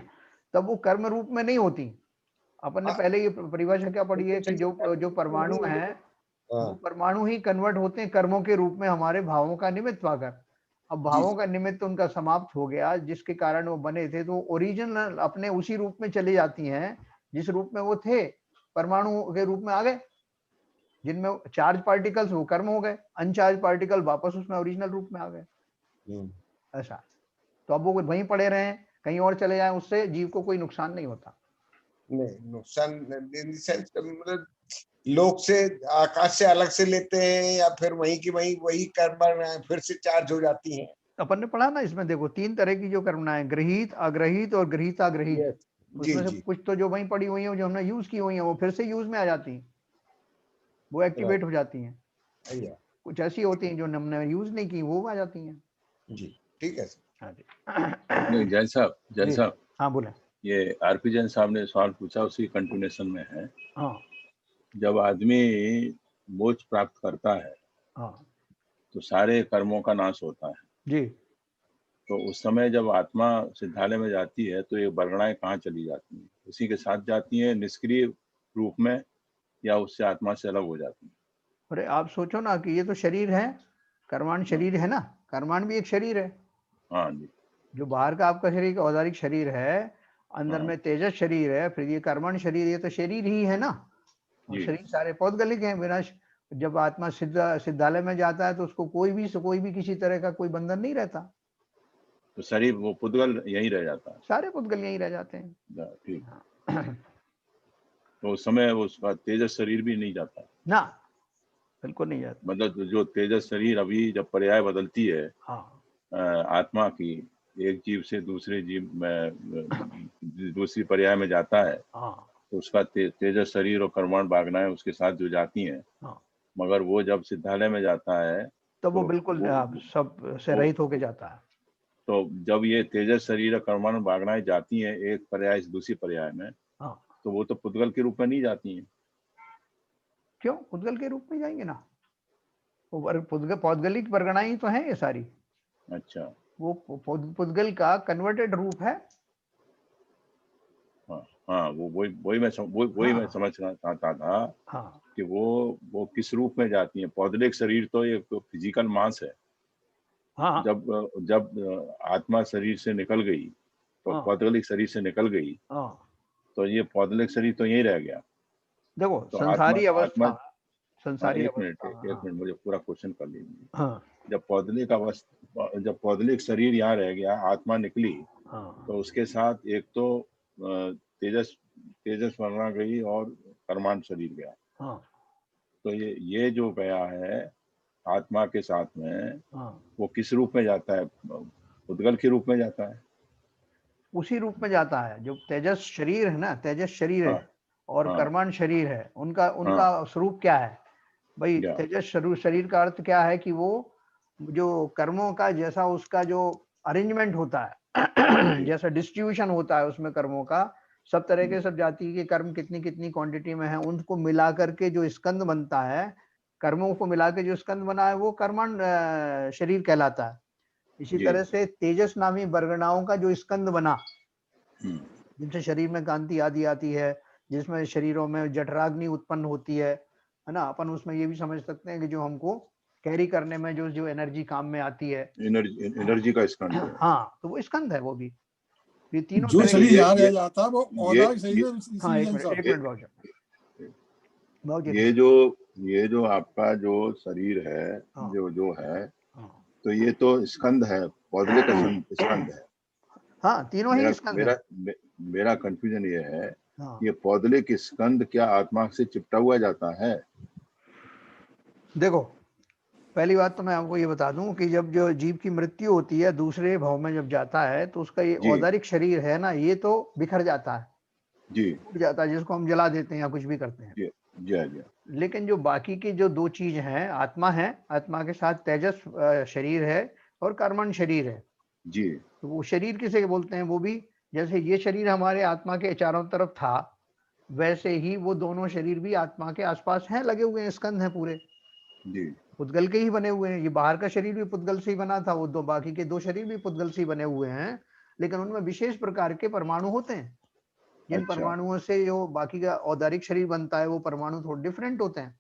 तब वो कर्म रूप में नहीं होती। अपन ने हाँ, पहले ये परिभाषा क्या पढ़ी है बिल्कुल कि सही जो जो परमाणु नहीं, है, लेकिन वो हाँ, परमाणु ही कन्वर्ट होते हैं कर्मों के रूप में हमारे भावों का निमित्त पाकर। अब जी भावों जी, का निमित्त उनका समाप्त हो गया, जिसके कारण वो बने थे, तो ओरिजिनल अपने उसी रूप में चली जाती हैं जिस रूप में वो थे, परमाणु के रूप में आ गए, जिनमें चार्ज पार्टिकल्स वो कर्म हो गए, अनचार्ज पार्टिकल वापस उसमें ओरिजिनल रूप में आ गए। हम्म, ऐसा। तो अब वो वहीं पड़े रहे, कहीं और चले जाए उससे जीव को कोई नुकसान नहीं होता। नहीं, नुकसान इन सेंस मतलब लोग से आकाश से अलग से लेते हैं या फिर वहीं की वही कर्म फिर से चार्ज हो जाती हैं। अपन ने पढ़ा ना इसमें, देखो 3 तरह की जो कर्मणाएं, गृहीत, अग्रहीत और गृहीताग्रहीत। यस, जी उसमें से जी, कुछ तो जो वहीं पड़ी हुई हैं, जो हमने यूज की हुई हैं, वो फिर से यूज में आ जाती हैं, वो एक्टिवेट राइट, हो जाती हैं। भैया, कुछ ऐसी होती हैं जो हमने यूज नहीं की, वो आ जाती हैं। जी, ठीक है सर। हाँ जी। नहीं, जैन जी, साहब, हाँ बोले। ये आरपी जैन साहब ने सवाल पूछा, उसी कंटिन्यूएशन में है। हाँ जब आदमी मोक्ष प्राप्त करता है हाँ तो सारे कर्मों का नाश होता है। जी। तो उस समय जब आत्मा सिद्धालय में जाती है तो ये वर्गणाएं कहाँ चली जाती हैं? उसी के साथ जाती हैं निष्क्रिय रूप में, या उससे आत्मा से अलग हो जाती है? अरे आप सोचो ना कि ये तो शरीर है, कर्माण शरीर है ना, कर्माण भी एक शरीर है। हाँ जी, जो बाहर का आपका शरीर औदारिक शरीर है, अंदर हाँ में तेजस शरीर है, फिर ये कर्मण शरीर, ये तो शरीर ही है ना। और जी। शरीर सारे पौद्गलिक हैं, विनाश। जब आत्मा सिद्धालय में जाता है तो उसको कोई भी किसी तरह का कोई बंधन नहीं रहता। तो शरीर वो पुद्गल यहीं रह जाता सारे पुद्गल यहीं रह जाते हैं। है। ठीक। हाँ। तो उस समय उसका तेजस शरीर भी नहीं जाता? ना, बिल्कुल नहीं जाता। मतलब जो तेजस शरीर अभी जब पर्याय बदलती है हाँ आत्मा की, एक जीव से दूसरे जीव में दूसरी पर्याय में जाता है, हाँ तो उसका तेजस शरीर और कर्मण भावनाएं उसके साथ जो जाती हैं, हाँ, मगर वो जब सिद्धालय में जाता है तो वो तो बिल्कुल सब से वो रहित होके जाता है। तो जब ये तेजस शरीर और कर्मण भावनाएं जाती हैं एक पर्याय से दूसरी पर्याय में, हाँ, तो वो तो पुद्गल के रूप में नहीं जाती हैं। क्यों पुद्गल के रूप में जाएंगे ना, वो पौद्गलिक वर्गणाएं ही तो हैं ये सारी। अच्छा, वो पुद्गल का कन्वर्टेड रूप है। हाँ हाँ, वो वही मैं हाँ समझना चाहता था हाँ कि वो किस रूप में जाती हैं। पौधलिक शरीर तो ये फिजिकल मास है। हाँ जब जब आत्मा शरीर से निकल गई, तो हाँ पौधलिक शरीर से निकल गई, हाँ। तो ये पौधलिक शरीर तो यहीं रह गया। देखो तो आत्मा संसारी आत्मा अवस्था, हाँ, संसारी अवस्था। एक हाँ मिनट मुझे पूरा क्वेश्चन कर लीजिए। हाँ जब पौधलिक शरीर यहाँ रह गया, आत्मा निकली, हाँ तो उसके साथ एक तो तेजस तेजस वर्णा गई और कर्मांत शरीर गया। हाँ तो ये जो गया है आत्मा के साथ में, हाँ, वो किस रूप में जाता है? उद्गल के रूप में जाता है? उसी रूप में जाता है। जो तेजस शरीर है ना, तेजस शरीर हाँ है और हाँ कर्मण शरीर है, उनका हाँ, उनका स्वरूप क्या है भाई? या तेजस शरीर का अर्थ क्या है कि वो जो कर्मों का जैसा उसका जो अरेंजमेंट होता है जी जैसा डिस्ट्रीब्यूशन होता है उसमें कर्मों का, सब तरह के जी सब जाति के कर्म कितनी कितनी क्वांटिटी में है, उनको मिला करके जो स्कंद बनता है, कर्मों को मिला के जो स्कंद बना है, वो कर्मण शरीर कहलाता है। इसी जी, तरह से तेजस नामी वर्गणाओं का जो स्कंद बना, हम्म, जिनसे शरीर में कांति आदि आती है, जिसमें शरीरों में जठराग्नि उत्पन्न होती है ना। अपन उसमें ये भी समझ सकते हैं कि जो हमको कैरी करने में जो जो एनर्जी काम में आती है। एनर्जी का स्कंद है। हाँ, तो वो स्कंद है वो भी। ये तीनों जो तरह नहीं, के। शरीर यहाँ रह जाता है वो ये औदारिक शरीर ये में, हाँ, इसलिए जैन साहब। एक ये मिनट भाव जी ये जो ये जो आपका जो शरीर है, हाँ जो है, हाँ तो ये तो स्कंद है, पौधले का स्कंद है। हाँ, तीनों मेरा ही स्कंद है। मेरा मेरा कंफ्यूजन ये है, हाँ ये पौधले के स्कंद क्या आत्मा से चिपटा हुआ जाता है? देखो, पहली बात तो मैं आपको ये बता दूं कि जब जो जीव की मृत्यु होती है, दूसरे भाव में जब जाता है, तो उसका ये जी औदारिक शरीर है ना, ये तो बिखर जाता है, जी टूट जाता है, जिसको हम जला देते हैं या कुछ भी करते हैं। जी जी जी लेकिन जो बाकी की जो दो चीज हैं, आत्मा है, आत्मा के साथ तेजस शरीर है और कर्मण शरीर है। जी तो वो शरीर किसे बोलते हैं? वो भी जैसे ये शरीर हमारे आत्मा के चारों तरफ था, वैसे ही वो दोनों शरीर भी आत्मा के आसपास हैं, लगे हुए हैं, स्कंद हैं पूरे, जी पुद्गल के ही बने हुए हैं। ये बाहर का शरीर भी पुद्गल से ही बना था, वो दो बाकी के दो शरीर भी पुद्गल से ही बने हुए हैं, लेकिन उनमें विशेष प्रकार के परमाणु होते हैं। जिन अच्छा, परमाणुओं से जो बाकी का औदारिक शरीर बनता है, वो परमाणु थोड़े डिफरेंट होते हैं।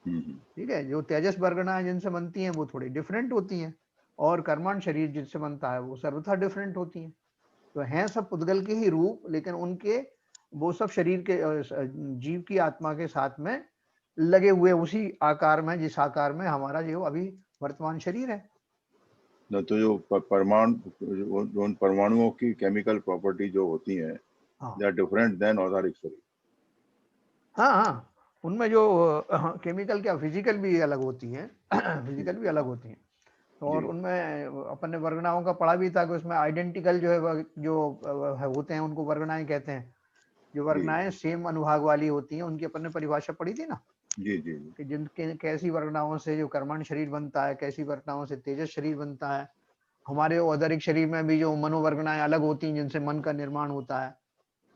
हम्म, ठीक है, जो तेजस वर्गना जिनसे बनती हैं वो थोड़ी डिफरेंट होती हैं, और कर्मण शरीर जिनसे बनता है वो सर्वथा डिफरेंट होती हैं। तो हैं सब पुद्गल के ही रूप, लेकिन उनके वो सब शरीर के जीव की आत्मा के साथ में लगे हुए उसी आकार में, जिस आकार में हमारा जो अभी वर्तमान शरीर है। न तो जो उन परमाणुओं की केमिकल प्रॉपर्टी जो होती हैं, हाँ दे आर डिफरेंट देन औदारिक शरीर। हाँ हाँ, उनमें जो केमिकल क्या फिजिकल भी अलग होती हैं फिजिकल भी अलग होती हैं। और जी उनमें अपन ने वर्गनाओं का पढ़ा भी था कि उसमें आइडेंटिकल जो है होते हैं उनको वर्गनाएं कहते हैं। जो जी वर्गनाएं सेम अनुभाग वाली होती हैं उनकी अपन ने परिभाषा पढ़ी थी ना, जी जी जी कि जिनके कैसी वर्गनाओं से जो कर्मण शरीर बनता है, कैसी वर्गनाओं से तेजस शरीर बनता है। हमारे औदरिक शरीर में भी जो मनोवर्गनाएं अलग होती हैं जिनसे मन का निर्माण होता है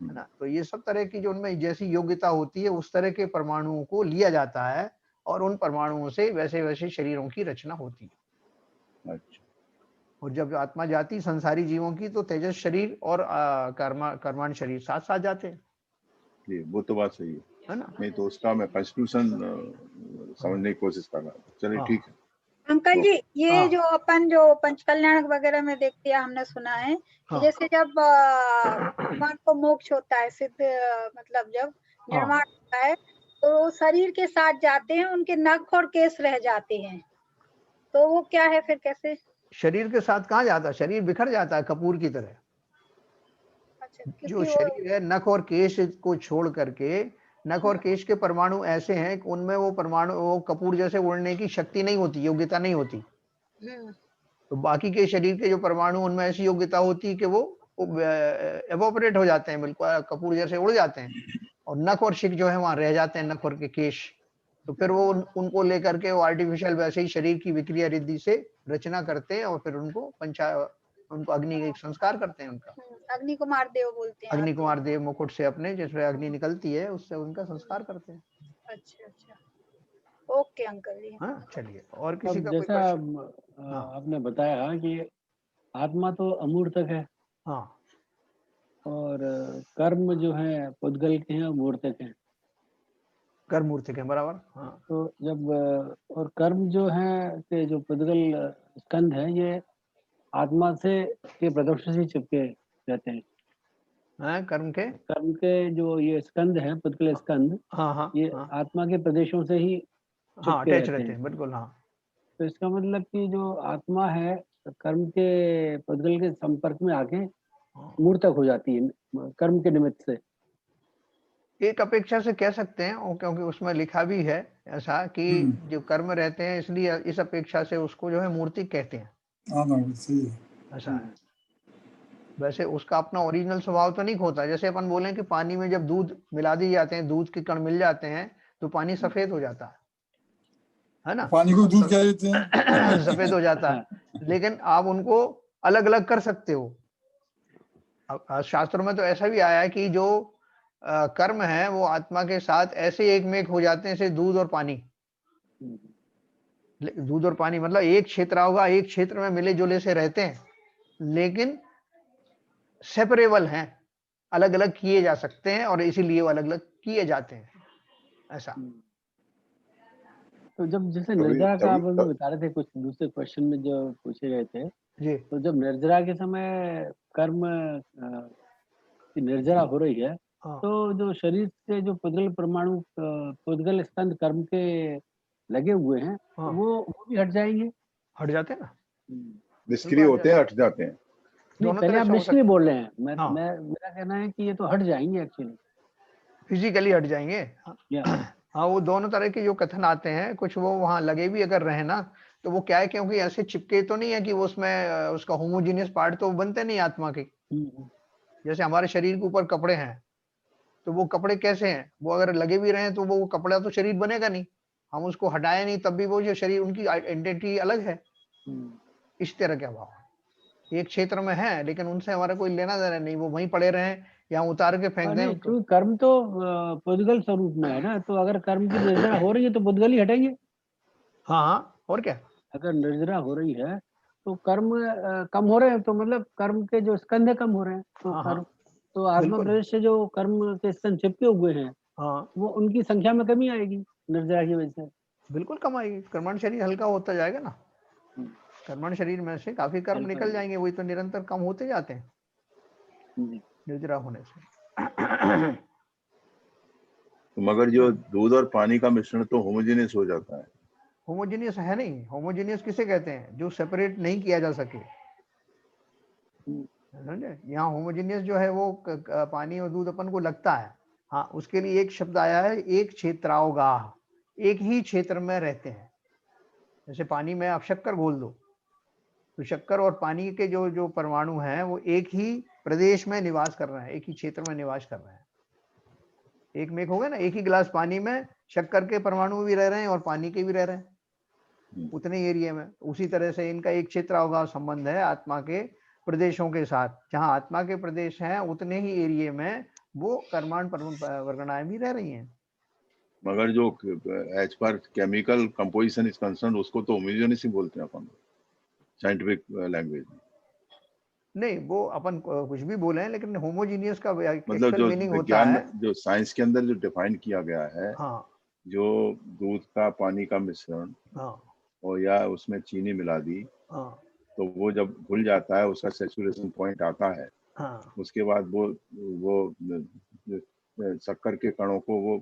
ना। तो ये सब तरह की जो उनमें जैसी योग्यता होती है उस तरह के परमाणुओं को लिया जाता है और उन परमाणुओं से वैसे वैसे शरीरों की रचना होती है। अच्छा और जब आत्मा जाती संसारी जीवों की तो तेजस शरीर और कर्माण शरीर साथ साथ जाते हैं, जी, वो तो बात सही है ना। नहीं तो उसका मैं कॉन्स्टिट्यूशन समझने की कोशिश कर रहा था। चलिए हाँ ठीक है। अंकल जी, ये हाँ जो अपन जो पंचकल्याण वगैरह में देखते हैं, हमने सुना है कि हाँ जैसे जब भगवान को मोक्ष होता है, सिद्ध मतलब जब निर्वाण हाँ, होता है, तो वो शरीर के साथ जाते हैं, उनके नख और केस रह जाते हैं, तो वो क्या है फिर, कैसे? शरीर के साथ कहाँ जाता है, शरीर बिखर जाता है कपूर की तरह। अच्छा, जो क्योंकि वो शरीर है नख और केश को छोड़ करके, नख और केश के परमाणु ऐसे हैं कि उनमें वो परमाणु वो कपूर जैसे उड़ने की शक्ति नहीं होती, योग्यता नहीं होती। तो बाकी के शरीर के जो परमाणु उनमें ऐसी योग्यता होती है कि वो एवोपरेट हो जाते हैं, बिल्कुल कपूर जैसे उड़ जाते हैं। और नख और शिक जो है वहां रह जाते हैं, नख और के केश। तो फिर वो उनको लेकर के वो आर्टिफिशियल वैसे ही शरीर की विक्रिया रिद्धि से रचना करते हैं और फिर उनको अग्नि एक संस्कार करते हैं उनका। अग्नि कुमार देव बोलते हैं अग्नि आते कुमार हैं। देव मुकुट से अपने जिसमें अग्नि निकलती है उससे उनका संस्कार करते हैं। अच्छा अच्छा, ओके अंकल जी। हाँ चलिए, और किसी अब का कोई जैसा क्वेश्चन। हाँ आपने बताया कि आत्मा तो अमूर्तक है हाँ और कर्म जो है पुद्गल के हैं, मूर्तक हैं। कर मूर्ति के बराबर। हाँ तो जब और कर्म जो है के जो पुद्गल स्कंध है, ये आत्मा से के प्रदर्शन से चिपके रहते हैं। हाँ, कर्म के। कर्म के जो ये स्कंध है, पुद्गल स्कंध, हाँ हाँ ये हाँ आत्मा के प्रदेशों से ही हाँ चिपके अटैच रहते रहते हैं। हैं, बिल्कुल। हाँ तो इसका मतलब कि जो आत्मा है कर्म के पुद्गल के संपर्क में आके हाँ। मूर्तक हो जाती है कर्म के निमित्त से। एक अपेक्षा से कह सकते हैं, और क्योंकि उसमें लिखा भी है ऐसा कि जो कर्म रहते हैं इसलिए इस अपेक्षा से उसको जो है मूर्ति कहते हैं, सही है। ऐसा है। वैसे उसका अपना ओरिजिनल स्वभाव तो नहीं खोता। जैसे अपन बोले कि पानी में जब दूध मिला दिए जाते हैं, दूध के कण मिल जाते हैं तो पानी सफेद हो जाता है ना। पानी को दूध कह देते हैं। सफेद हो जाता है। लेकिन आप उनको अलग अलग कर सकते हो। अब शास्त्रों में तो ऐसा भी आया है कि जो कर्म है वो आत्मा के साथ ऐसे एक में एक हो जाते हैं, जैसे दूध और पानी। दूध और पानी मतलब एक क्षेत्र होगा, एक क्षेत्र में मिले जुले से रहते हैं लेकिन सेपरेबल हैं, अलग अलग किए जा सकते हैं और इसीलिए वो अलग अलग किए जाते हैं, ऐसा। तो जब जैसे तभी निर्जरा का आप तभी अभी बता रहे थे, कुछ दूसरे क्वेश्चन में जो पूछे गए थे, जी तो जब निर्जरा के समय कर्म की निर्जरा हो रही है, हाँ तो जो शरीर से जो पुद्गल परमाणु पुद्गल स्कंद कर्म के लगे हुए हैं, हाँ वो भी हट जाएंगे। हट जाते हैं ना, निष्क्रिय बिल्कुल हट होते हैं, जाते हट जाते हैं। हैं। नहीं, दोनों पहले तरह आप से हो निष्क्रिय सकता बोल रहे हैं, है। हाँ मेरा कहना है कि ये तो हट जाएंगे एक्चुअली। फिजिकली हट जाएंगे। या हाँ वो दोनों तरह के जो कथन आते हैं, कुछ वो वहां लगे भी अगर रहे ना तो वो क्या है, क्योंकि ऐसे चिपके तो नहीं है कि वो उसमें उसका होमोजीनियस पार्ट तो बनते नहीं आत्मा के। जैसे हमारे शरीर के ऊपर कपड़े हैं तो वो कपड़े कैसे हैं, वो अगर लगे भी रहे तो वो कपड़ा तो शरीर बनेगा नहीं, हम उसको हटाए नहीं तब भी वो जो शरीर उनकी आइडेंटिटी अलग है। इस तरह का भाव है, एक क्षेत्र में है लेकिन उनसे हमारा कोई लेना देना नहीं, वो वहीं पड़े रहे या उतार के फेंक दें नहीं, उसको। क्योंकि कर्म तो पुद्गल स्वरूप में है ना, तो अगर कर्म की निर्जरा हो रही है तो पुद्गल ही हटेंगे। हाँ हाँ और क्या। अगर निर्जरा हो रही है तो कर्म कम हो रहे हैं, तो मतलब कर्म के जो स्कंध है कम हो रहे हैं, तो हाँ कर्म हाँ तो आत्मा बिल्कुल। प्रदेश से जो कर्म के स्कंध चिपके हुए हैं, हाँ वो उनकी संख्या में कमी आएगी निर्जरा की वजह से। बिल्कुल कम आएगी, कर्मण शरीर हल्का होता जाएगा ना। कर्मण शरीर में से काफी कर्म हल्का निकल जाएंगे, वही तो निरंतर कम होते जाते हैं जी। निर्जरा होने से। तो मगर जो दूध और पानी का मिश्रण तो होमोजेनियस हो जाता है, होमोजेनियस है नहीं। होमोजेनियस किसे कहते हैं? जो सेपरेट नहीं किया जा सके, समझे? यहाँ होमोजेनियस जो है वो पानी और दूध अपन को लगता है। हाँ, उसके लिए एक शब्द आया है, एक क्षेत्रावगाह, एक ही क्षेत्र में रहते हैं। जैसे पानी में आप शक्कर घोल दो, तो शक्कर और पानी के जो जो परमाणु हैं वो एक ही प्रदेश में निवास कर रहे हैं, एक ही क्षेत्र में निवास कर रहे हैं। एक में एक हो गया ना, एक ही गिलास पानी में शक्कर के परमाणु भी रह रहे हैं और पानी के भी रह रहे हैं उतने एरिया में। उसी तरह से इनका एक क्षेत्रावगाह संबंध है आत्मा के प्रदेशों के साथ। जहां आत्मा के प्रदेश हैं उतने ही एरिया में वो कर्माण वर्गणाएं भी रह रही हैं। मगर जो as per chemical composition is concern उसको तो होमोजेनियस ही बोलते हैं अपन साइंटिफिक लैंग्वेज में। नहीं, वो अपन कुछ भी बोले हैं, लेकिन होमोजीनियस का मतलब जो मीनिंग होता विज्ञान है, में जो साइंस के अंदर जो डिफाइन किया गया है, हाँ जो दूध का पानी का मिश्रण हाँ और या उसमें चीनी मिला दी, हाँ तो वो जब घुल जाता है उसका सैचुरेशन पॉइंट आता है, हाँ उसके बाद वो शक्कर के कणों को वो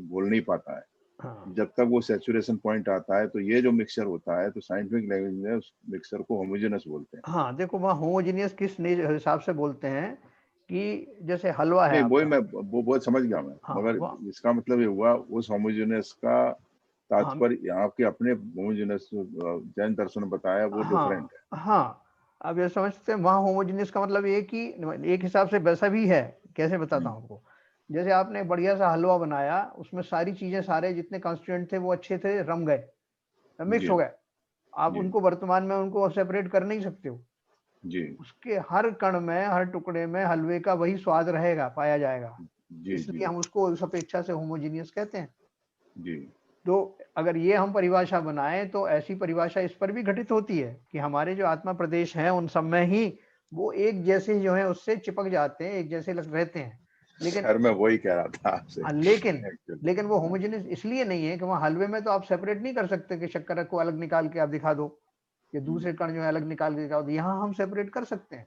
घोल नहीं पाता है। हाँ जब तक वो सैचुरेशन पॉइंट आता है तो ये जो मिक्सचर होता है, तो साइंटिफिक लैंग्वेज में उस मिक्सचर को होमोजेनस बोलते हैं। हाँ। देखो वहाँ होमोजीनियस किस हिसाब से बोलते हैं कि जैसे हलवा है नहीं, वही आपका, मैं वो बहुत समझ गया मैं, हाँ मगर इसका मतलब ये हुआ उस होमोजेनस का हाँ तात्पर्य यहाँ के अपने होमोजेनस जैन दर्शन ने बताया वो डिफरेंट है। हाँ। अब ये समझते हैं वहाँ होमोजीनियस का मतलब ये कि एक हिसाब से वैसा भी है। कैसे बताता हूँ आपको? जैसे आपने एक बढ़िया सा हलवा बनाया, उसमें सारी चीजें, सारे जितने कॉन्स्टिट्यूएंट थे वो अच्छे थे, रम गए, मिक्स जी हो गए। आप जी उनको वर्तमान में उनको सेपरेट कर नहीं सकते हो। जी उसके हर कण में, हर टुकड़े में हलवे का वही स्वाद रहेगा, पाया जाएगा। जी इसलिए जी हम उसको उस अपेक्षा से होमोजीनियस कहते हैं। जी तो अगर ये हम परिभाषा बनाएं तो ऐसी परिभाषा इस पर भी घटित होती है कि हमारे जो आत्मा प्रदेश हैं उन सब में ही वो एक जैसे जो है उससे चिपक जाते हैं, एक जैसे रहते हैं। लेकिन सर मैं वही कह रहा था आपसे लेकिन एक्चुअली। लेकिन वो होमोजेनियस इसलिए नहीं है कि वहाँ हलवे में तो आप सेपरेट नहीं कर सकते कि शक्कर को अलग निकाल के आप दिखा दो, या दूसरे कण जो है अलग निकाल के दिखाओ। यहाँ हम सेपरेट कर सकते हैं।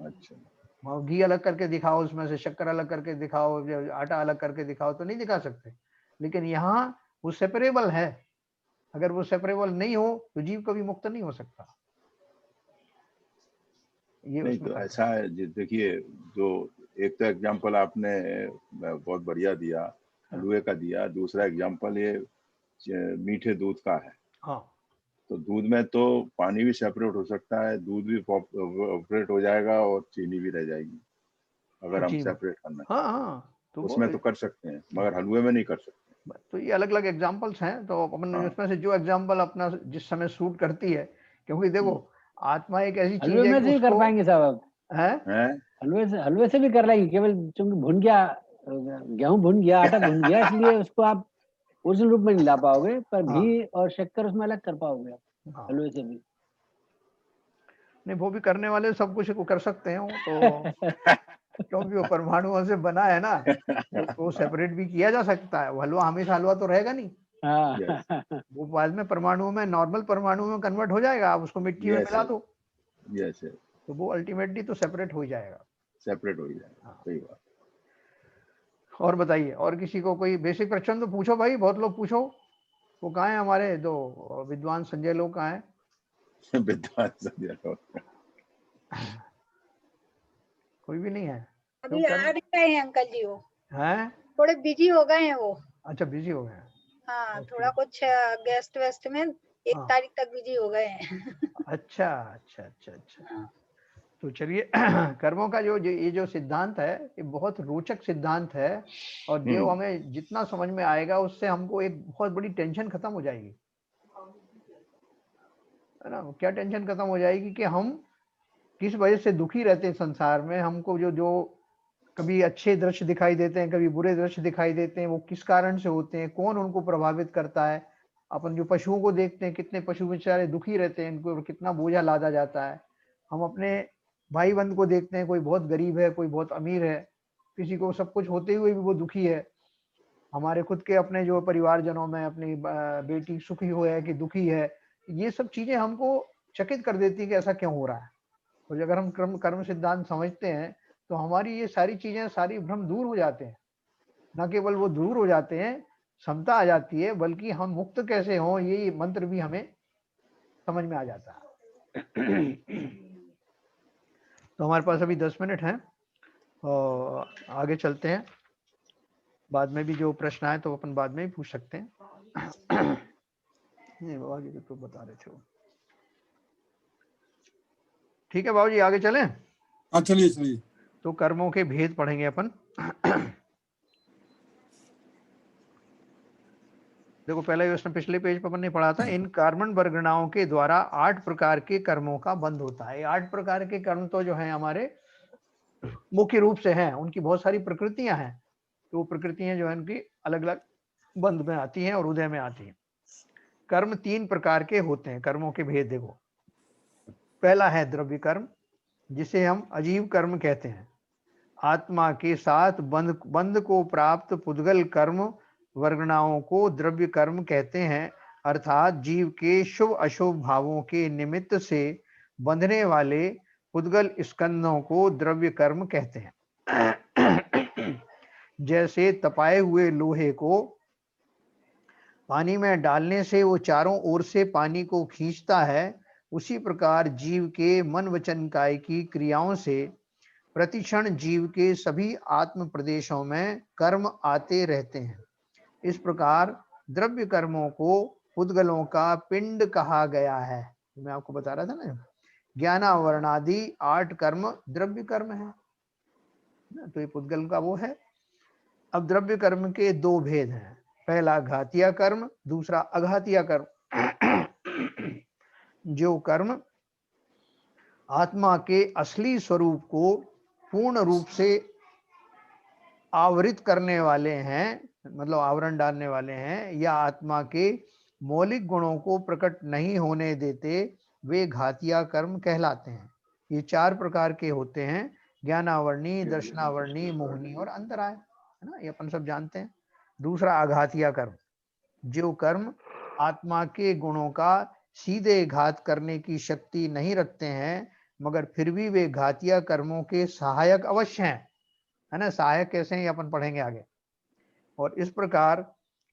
अच्छा, वहाँ घी अलग करके दिखाओ, उसमें से शक्कर अलग करके दिखाओ, आटा अलग करके दिखाओ, तो नहीं दिखा सकते। लेकिन यहाँ वो सेपरेबल है। अगर वो सेपरेबल नहीं हो तो जीव कभी मुक्त नहीं हो सकता। ये नहीं उसमें तो फर्क है। ऐसा है देखिए, जो एक तो एग्जांपल आपने बहुत बढ़िया दिया, हलवे का दिया, दूसरा एग्जांपल ये मीठे दूध का है। हाँ तो दूध में तो पानी भी सेपरेट हो सकता है, दूध भी सेपरेट हो जाएगा और चीनी भी रह जाएगी अगर हम जी सेपरेट करना हाँ चाहें। हाँ। तो वो उसमें तो कर सकते हैं मगर हलवे में नहीं कर सकते। तो ये अलग अलग एग्जांपल्स हैं, तो अपन हाँ इसमें से जो एग्जांपल अपना जिस समय सूट करती है, क्योंकि देखो आत्मा एक ऐसी हलवे चीज है में कि से भी कर उसको पाएंगे साहब आप? है। हैं? हलवे से भी कर लेंगे, केवल चूंकि भुन गया, गेहूं भुन गया, आटा भुन गया, इसलिए उसको आप ओरिजिनल रूप में नहीं ला पाओगे, पर हाँ घी और शक्कर उसमें अलग कर पाओगे आप हाँ। हलवे से भी। नहीं, वो भी करने वाले सब कुछ को कर सकते हैं वो तो, क्योंकि वो परमाणुओं से बना है ना, तो उसको सेपरेट भी किया जा सकता है। वो हलवा हमेशा हलवा तो रहेगा नहीं, यस हाँ वो बाद में परमाणुओं में, नॉर्मल परमाणु में कन्वर्ट हो जाएगा। आप उसको मिट्टी में यस मिला दो यस तो वो अल्टीमेटली तो सेपरेट हो ही जाएगा। सेपरेट हो जाएगा, हाँ। सही बात। और बताइए, और किसी को कोई बेसिक प्रश्न तो पूछो भाई, बहुत लोग पूछो। वो कहाँ है हमारे दो विद्वान संजय लोग, कहाँ है? विद्वान संजय लोग कोई भी नहीं है? अभी आ नहीं रहे हैं अंकल जी, वो हैं? थोड़े बिजी हो गए हैं वो। अच्छा, बिजी हो गए हैं। हाँ, ओके। थोड़ा कुछ गेस्ट वेस्ट में 1 हाँ, तारीख तक बिजी हो गए हैं। अच्छा अच्छा अच्छा अच्छा। हाँ। तो चलिए कर्मों का ये जो सिद्धांत है, ये बहुत रोचक सिद्धांत है। और जो हमें जितना समझ में आएगा उससे हमको एक बहुत बड़ी टेंशन खत्म हो जाएगी, है ना? क्या टेंशन खत्म हो जाएगी कि हम किस वजह से दुखी रहते हैं संसार में। हमको जो जो कभी अच्छे दृश्य दिखाई देते हैं, कभी बुरे दृश्य दिखाई देते हैं, वो किस कारण से होते हैं, कौन उनको प्रभावित करता है। अपन जो पशुओं को देखते हैं, कितने पशु बेचारे दुखी रहते हैं, इनको कितना बोझा लादा जाता है। हम अपने भाई बंद को देखते हैं, कोई बहुत गरीब है, कोई बहुत अमीर है, किसी को सब कुछ होते हुए भी वो दुखी है। हमारे खुद के अपने जो परिवारजनों में अपनी बेटी सुखी हो है कि दुखी है, ये सब चीजें हमको चकित कर देती है कि ऐसा क्यों हो रहा है। और अगर हम कर्म कर्म सिद्धांत समझते हैं तो हमारी ये सारी चीजें, सारी भ्रम दूर हो जाते हैं। न केवल वो दूर हो जाते हैं, समता आ जाती है, बल्कि हम मुक्त कैसे हों ये मंत्र भी हमें समझ में आ जाता है। तो हमारे पास अभी 10 मिनट हैं और आगे चलते हैं। बाद में भी जो प्रश्न आए तो अपन बाद में भी पूछ सकते हैं। नहीं बाबा जी तो बता रहे थे वो। ठीक है बाबू जी, आगे चलें। हाँ चलिए चलिए। तो कर्मों के भेद पढ़ेंगे अपन। देखो पहले उसने पिछले पेज पर अपन ने पढ़ा था, इन कर्मण वर्गणाओं के द्वारा 8 प्रकार के कर्मों का बंध होता है। 8 प्रकार के कर्म तो जो है हमारे मुख्य रूप से हैं, उनकी बहुत सारी प्रकृतियां हैं, तो प्रकृतियां जो है उनकी अलग अलग बंध में आती हैं और उदय में आती हैं। कर्म 3 प्रकार के होते हैं। कर्मों के भेद देखो, पहला है द्रव्य कर्म, जिसे हम अजीव कर्म कहते हैं। आत्मा के साथ बंध को प्राप्त पुद्गल कर्म वर्गणाओं को द्रव्य कर्म कहते हैं, अर्थात जीव के शुभ अशुभ भावों के निमित्त से बंधने वाले पुद्गल स्कंदों को द्रव्य कर्म कहते हैं। जैसे तपाए हुए लोहे को पानी में डालने से वो चारों ओर से पानी को खींचता है, उसी प्रकार जीव के मन वचन काय की क्रियाओं से प्रतिक्षण जीव के सभी आत्म प्रदेशों में कर्म आते रहते हैं। इस प्रकार द्रव्य कर्मों को पुद्गलों का पिंड कहा गया है। मैं आपको बता रहा था ना, ज्ञानावरणादि 8 कर्म द्रव्य कर्म है, तो ये पुद्गल का वो है। अब द्रव्य कर्म के 2 भेद हैं, पहला घातीय कर्म, दूसरा अघातीय कर्म। जो कर्म आत्मा के असली स्वरूप को पूर्ण रूप से आवृत करने वाले हैं, मतलब आवरण डालने वाले हैं, या आत्मा के मौलिक गुणों को प्रकट नहीं होने देते, वे घातीय कर्म कहलाते हैं। ये 4 प्रकार के होते हैं, ज्ञानावरणी, दर्शनावरणी, मोहनी और अंतराय, है ना, ये अपन सब जानते हैं। दूसरा आघातीय कर्म, जो कर्म आत्मा के गुणों का सीधे घात करने की शक्ति नहीं रखते हैं, मगर फिर भी वे घातीय कर्मों के सहायक अवश्य हैं, है ना। सहायक कैसे हैं अपन पढ़ेंगे आगे। और इस प्रकार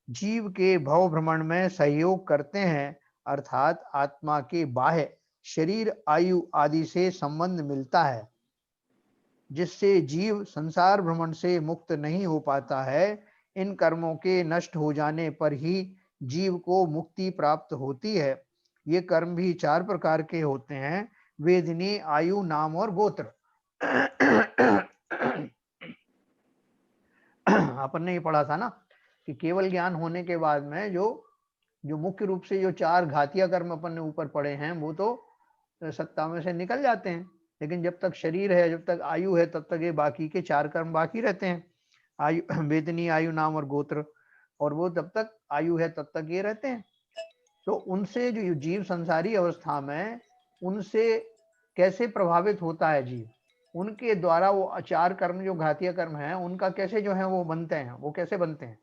जीव के भव भ्रमण में सहयोग करते हैं, अर्थात आत्मा के बाह्य शरीर, आयु आदि से संबंध मिलता है, जिससे जीव संसार भ्रमण से मुक्त नहीं हो पाता है। इन कर्मों के नष्ट हो जाने पर ही जीव को मुक्ति प्राप्त होती है। ये कर्म भी 4 प्रकार के होते हैं, वेदनी, आयु, नाम और गोत्र। अपन ने ये पढ़ा था ना कि केवल ज्ञान होने के बाद में जो मुख्य रूप से जो 4 घातीय कर्म अपन ने ऊपर पढ़े हैं वो तो सत्ता में से निकल जाते हैं, लेकिन जब तक शरीर है, जब तक आयु है, तब तक ये बाकी के 4 कर्म बाकी रहते हैं। आयु, वेदनी, आयु, नाम और गोत्र, और वो जब तक आयु है तब तक ये रहते हैं। तो उनसे जो जीव संसारी अवस्था में उनसे कैसे प्रभावित होता है जीव, उनके द्वारा वो 4 कर्म जो घातीय कर्म है उनका कैसे जो है वो बनते हैं, वो कैसे बनते हैं।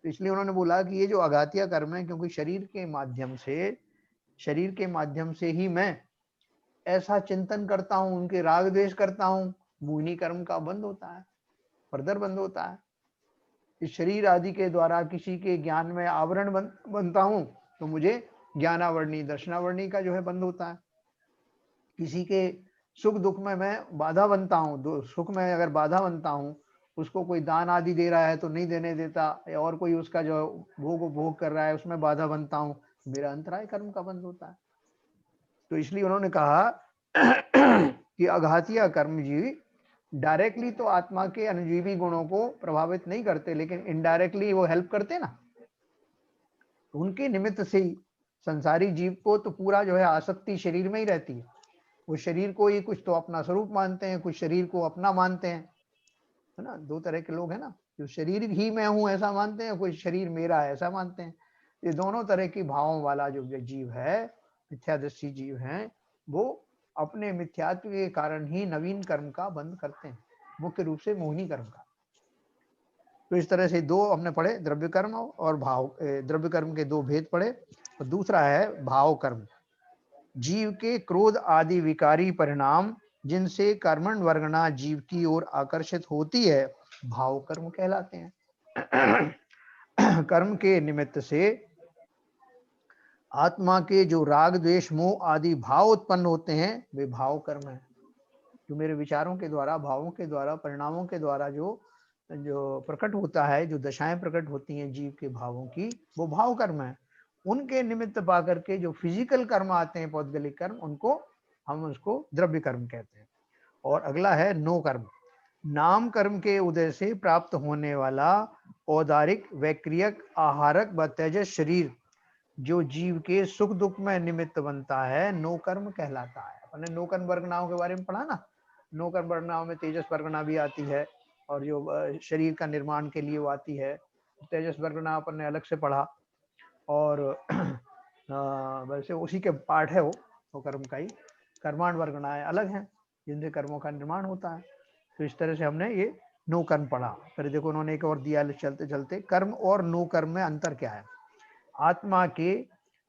तो इसलिए उन्होंने बोला कि ये जो अघातीय कर्म है, क्योंकि शरीर के माध्यम से ही मैं ऐसा चिंतन करता हूँ, उनके राग द्वेष करता हूँ, मोहिनी कर्म का बंध होता है, फर्दर बंध होता है। इस शरीर आदि के द्वारा किसी के ज्ञान में आवरण बनता हूँ तो मुझे ज्ञानावरणी, दर्शनावरणी का जो है बंध होता है। किसी के सुख दुख में मैं बाधा बनता हूँ, सुख में अगर बाधा बनता हूँ, उसको कोई दान आदि दे रहा है तो नहीं देने देता, और कोई उसका जो भोग कर रहा है उसमें बाधा बनता हूँ, मेरा अंतराय कर्म का बंध होता है। तो इसलिए उन्होंने कहा कि अघातीय कर्मजीवी डायरेक्टली तो आत्मा के अनुजीवी गुणों को प्रभावित नहीं करते, लेकिन इनडायरेक्टली वो हेल्प करते ना, उनके निमित्त से ही संसारी जीव को तो पूरा जो है आसक्ति शरीर में ही रहती है। वो शरीर को ही कुछ तो अपना स्वरूप मानते हैं, कुछ शरीर को अपना मानते हैं, है ना। 2 तरह के लोग हैं ना, जो शरीर ही मैं हूं ऐसा मानते हैं, कोई शरीर मेरा है ऐसा मानते हैं। ये दोनों तरह की भावों वाला जो जीव है, मिथ्यादर्शी जीव हैं, वो अपने मिथ्यात्व के कारण ही नवीन कर्म का बंध करते हैं, मुख्य रूप से मोहिनी कर्म का। तो इस तरह से 2 हमने पढ़े, द्रव्य कर्म और भाव। द्रव्य कर्म के 2 भेद पढ़े। और दूसरा है भाव कर्म, जीव के क्रोध आदि विकारी परिणाम जिनसे कर्मण वर्गणा जीव की ओर आकर्षित होती है, भाव कर्म कहलाते हैं। कर्म के निमित्त से आत्मा के जो राग द्वेष मोह आदि भाव उत्पन्न होते हैं वे भाव कर्म है। जो मेरे विचारों के द्वारा, भावों के द्वारा, परिणामों के द्वारा जो प्रकट होता है, जो दशाएं प्रकट होती हैं जीव के भावों की, वो भाव कर्म है। उनके निमित्त पा करके जो फिजिकल कर्म आते हैं, पौद्गलिक कर्म, उनको हम उसको द्रव्य कर्म कहते हैं। और अगला है नो कर्म। नाम कर्म के उदय से प्राप्त होने वाला औदारिक, वैक्रियक, आहारक व तेजस शरीर जो जीव के सुख दुख में निमित्त बनता है, नो कर्म कहलाता है। अपने नो कर्म वर्गनाओं के बारे में पढ़ा ना। नो कर्म वर्गनाओं में तेजस वर्गना भी आती है, और जो शरीर का निर्माण के लिए वो आती है। तेजस वर्गना अपन ने अलग से पढ़ा, और वैसे उसी के पार्ट है वो कर्म का ही। कर्माण वर्गनाएं अलग हैं जिनसे कर्मों का निर्माण होता है। तो इस तरह से हमने ये नो कर्म पढ़ा। फिर देखो उन्होंने एक और दिया चलते चलते, कर्म और नो कर्म में अंतर क्या है। आत्मा के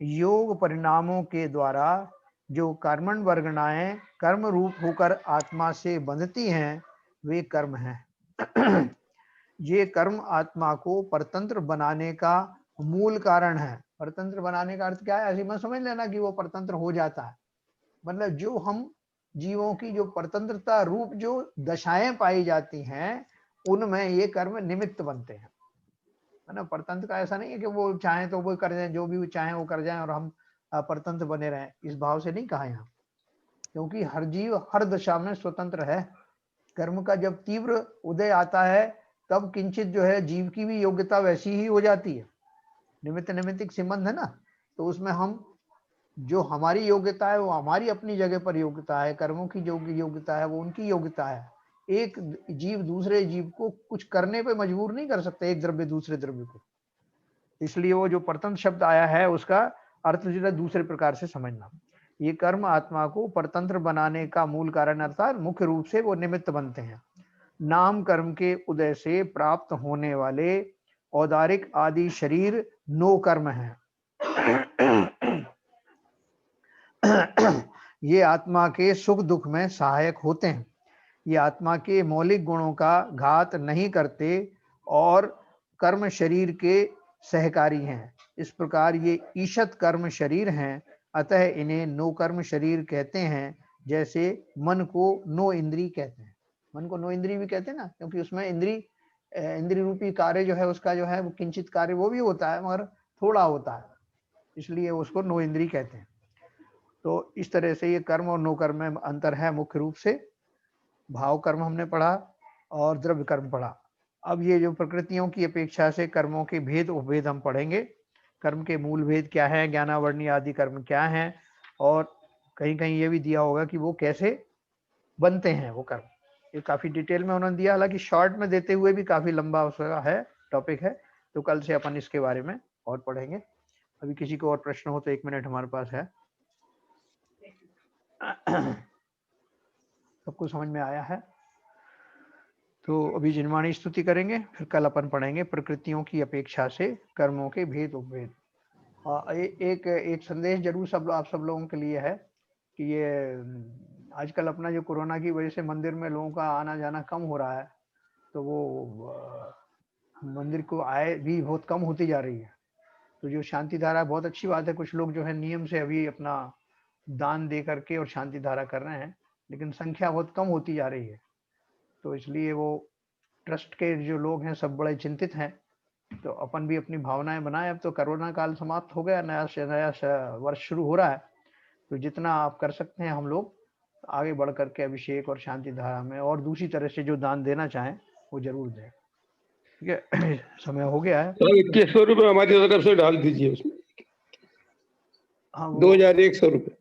योग परिणामों के द्वारा जो कर्मण वर्गनाएं कर्म रूप होकर आत्मा से बंधती हैं, वे कर्म हैं। ये कर्म आत्मा को परतंत्र बनाने का मूल कारण है। परतंत्र बनाने का अर्थ क्या है, ऐसे मत समझ लेना कि वो परतंत्र हो जाता है। मतलब जो हम जीवों की जो परतंत्रता रूप जो दशाएं पाई जाती हैं, उनमें ये कर्म निमित्त बनते हैं, है ना। परतंत्र का ऐसा नहीं है कि वो चाहें तो वो कर जाए, जो भी वो चाहें वो कर जाएं और हम परतंत्र बने रहें, इस भाव से नहीं कहा यहाँ। क्योंकि हर जीव हर दशा में स्वतंत्र है। कर्म का जब तीव्र उदय आता है, तब किंचित जो है जीव की भी योग्यता वैसी ही हो जाती है। निमित्त निमित्तिक संबंध है ना, तो उसमें हम जो हमारी योग्यता है वो हमारी अपनी जगह पर योग्यता है, कर्मों की जो योग्यता है वो उनकी योग्यता है। एक जीव दूसरे जीव को कुछ करने पे मजबूर नहीं कर सकते, एक द्रव्य दूसरे द्रव्य को। इसलिए वो जो परतंत्र शब्द आया है उसका अर्थ जो है दूसरे प्रकार से समझना। ये कर्म आत्मा को परतंत्र बनाने का मूल कारण, अर्थात मुख्य रूप से वो निमित्त बनते हैं। नाम कर्म के उदय से प्राप्त होने वाले औदारिक आदि शरीर नो कर्म है। ये आत्मा के सुख दुख में सहायक होते हैं। ये आत्मा के मौलिक गुणों का घात नहीं करते और कर्म शरीर के सहकारी हैं। इस प्रकार ये ईशत कर्म शरीर हैं, अतः इन्हें नो कर्म शरीर कहते हैं। जैसे मन को नो इंद्री कहते हैं। मन को नो इंद्री भी कहते हैं ना, क्योंकि उसमें इंद्री रूपी कार्य जो है उसका जो है वो किंचित कार्य वो भी होता है, मगर थोड़ा होता है, इसलिए उसको नो इंद्री कहते हैं। तो इस तरह से ये कर्म और नो कर्म में अंतर है मुख्य रूप से। भाव कर्म हमने पढ़ा और द्रव्य कर्म पढ़ा। अब ये जो प्रकृतियों की अपेक्षा से कर्मों के भेद उपभेद हम पढ़ेंगे। कर्म के मूल भेद क्या है, ज्ञानावर्णी आदि कर्म क्या हैं, और कहीं कहीं ये भी दिया होगा कि वो कैसे बनते हैं वो कर्म। ये काफी डिटेल में उन्होंने दिया, हालांकि शॉर्ट में देते हुए भी काफी लंबा उसका है टॉपिक है। तो कल से अपन इसके बारे में और पढ़ेंगे। अभी किसी को और प्रश्न हो तो 1 मिनट हमारे पास है। सबको समझ में आया है? तो अभी जिनवाणी स्तुति करेंगे, फिर कल अपन पढ़ेंगे प्रकृतियों की अपेक्षा से कर्मों के भेद उपभेद। एक संदेश जरूर आप सब लोगों के लिए है कि ये आजकल अपना जो कोरोना की वजह से मंदिर में लोगों का आना जाना कम हो रहा है, तो वो मंदिर को आए भी बहुत कम होती जा रही है। तो जो शांति धारा, बहुत अच्छी बात है, कुछ लोग जो है नियम से अभी अपना दान दे करके और शांति धारा कर रहे हैं, लेकिन संख्या बहुत कम होती जा रही है। तो इसलिए वो ट्रस्ट के जो लोग हैं सब बड़े चिंतित हैं। तो अपन भी अपनी भावनाएं बनाएं। अब तो कोरोना काल समाप्त हो गया, नया वर्ष शुरू हो रहा है। तो जितना आप कर सकते हैं हम लोग आगे बढ़ करके अभिषेक और शांति धारा में और दूसरी तरह से जो दान देना चाहें वो जरूर दें। ठीक है, समय हो गया है। 2100 रुपये हमारी तरफ से डाल दीजिए उसमें। हाँ, 2100 रुपये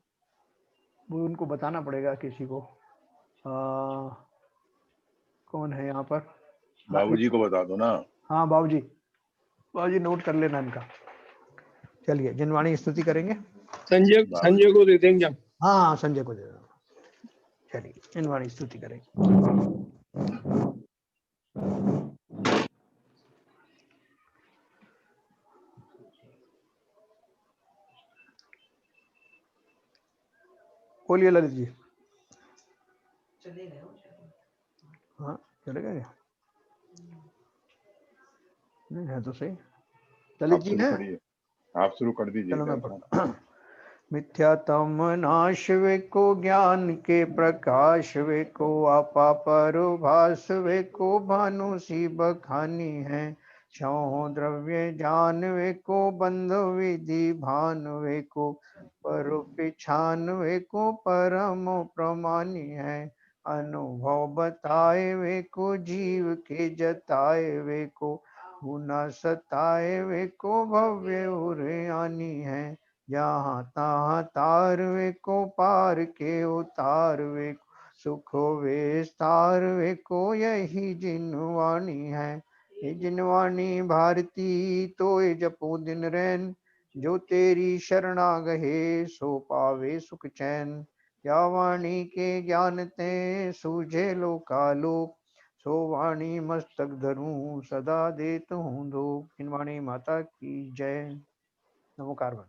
वो उनको बताना पड़ेगा किसी को। कौन है यहाँ पर? बाबूजी को बता दो ना। हाँ बाबूजी नोट कर लेना इनका। चलिए जिनवाणी स्तुति करेंगे। संजय को दे देंगे हम। हाँ, संजय को दे दो। चलिए जिनवाणी स्तुति करेंगे। बोलिए ललित जी। हाँ चलेगा क्या? नहीं है तो सही। ललित जी है, करिए, आप शुरू कर दीजिए। चलो मैं पढ़ता। मिथ्यातम नाश वे को ज्ञान के प्रकाश वे को आपा परोभास वे को भानु सी बखानी है। छो द्रव्य जान वे को बंध विधि भान वे को परोपिछान वे को परम प्रमानी है। अनुभव बताए वे को जीव के जताए वे को गुना सताए वे को भव्य उरयानी है। जहाँ तहाँ तारवे को पार के उतारवे को सुखो विस्तारवे को यही जिनवाणी है। ये जिनवाणी भारती तो ये जपो दिन रैन जो तेरी शरणा गहे सो पावे सुख चैन। या वाणी के ज्ञान ते सूझे लोकालोक सो वाणी मस्तक धरूं सदा देत हूँ दो। इन वाणी माता की जय। नमो कारवत।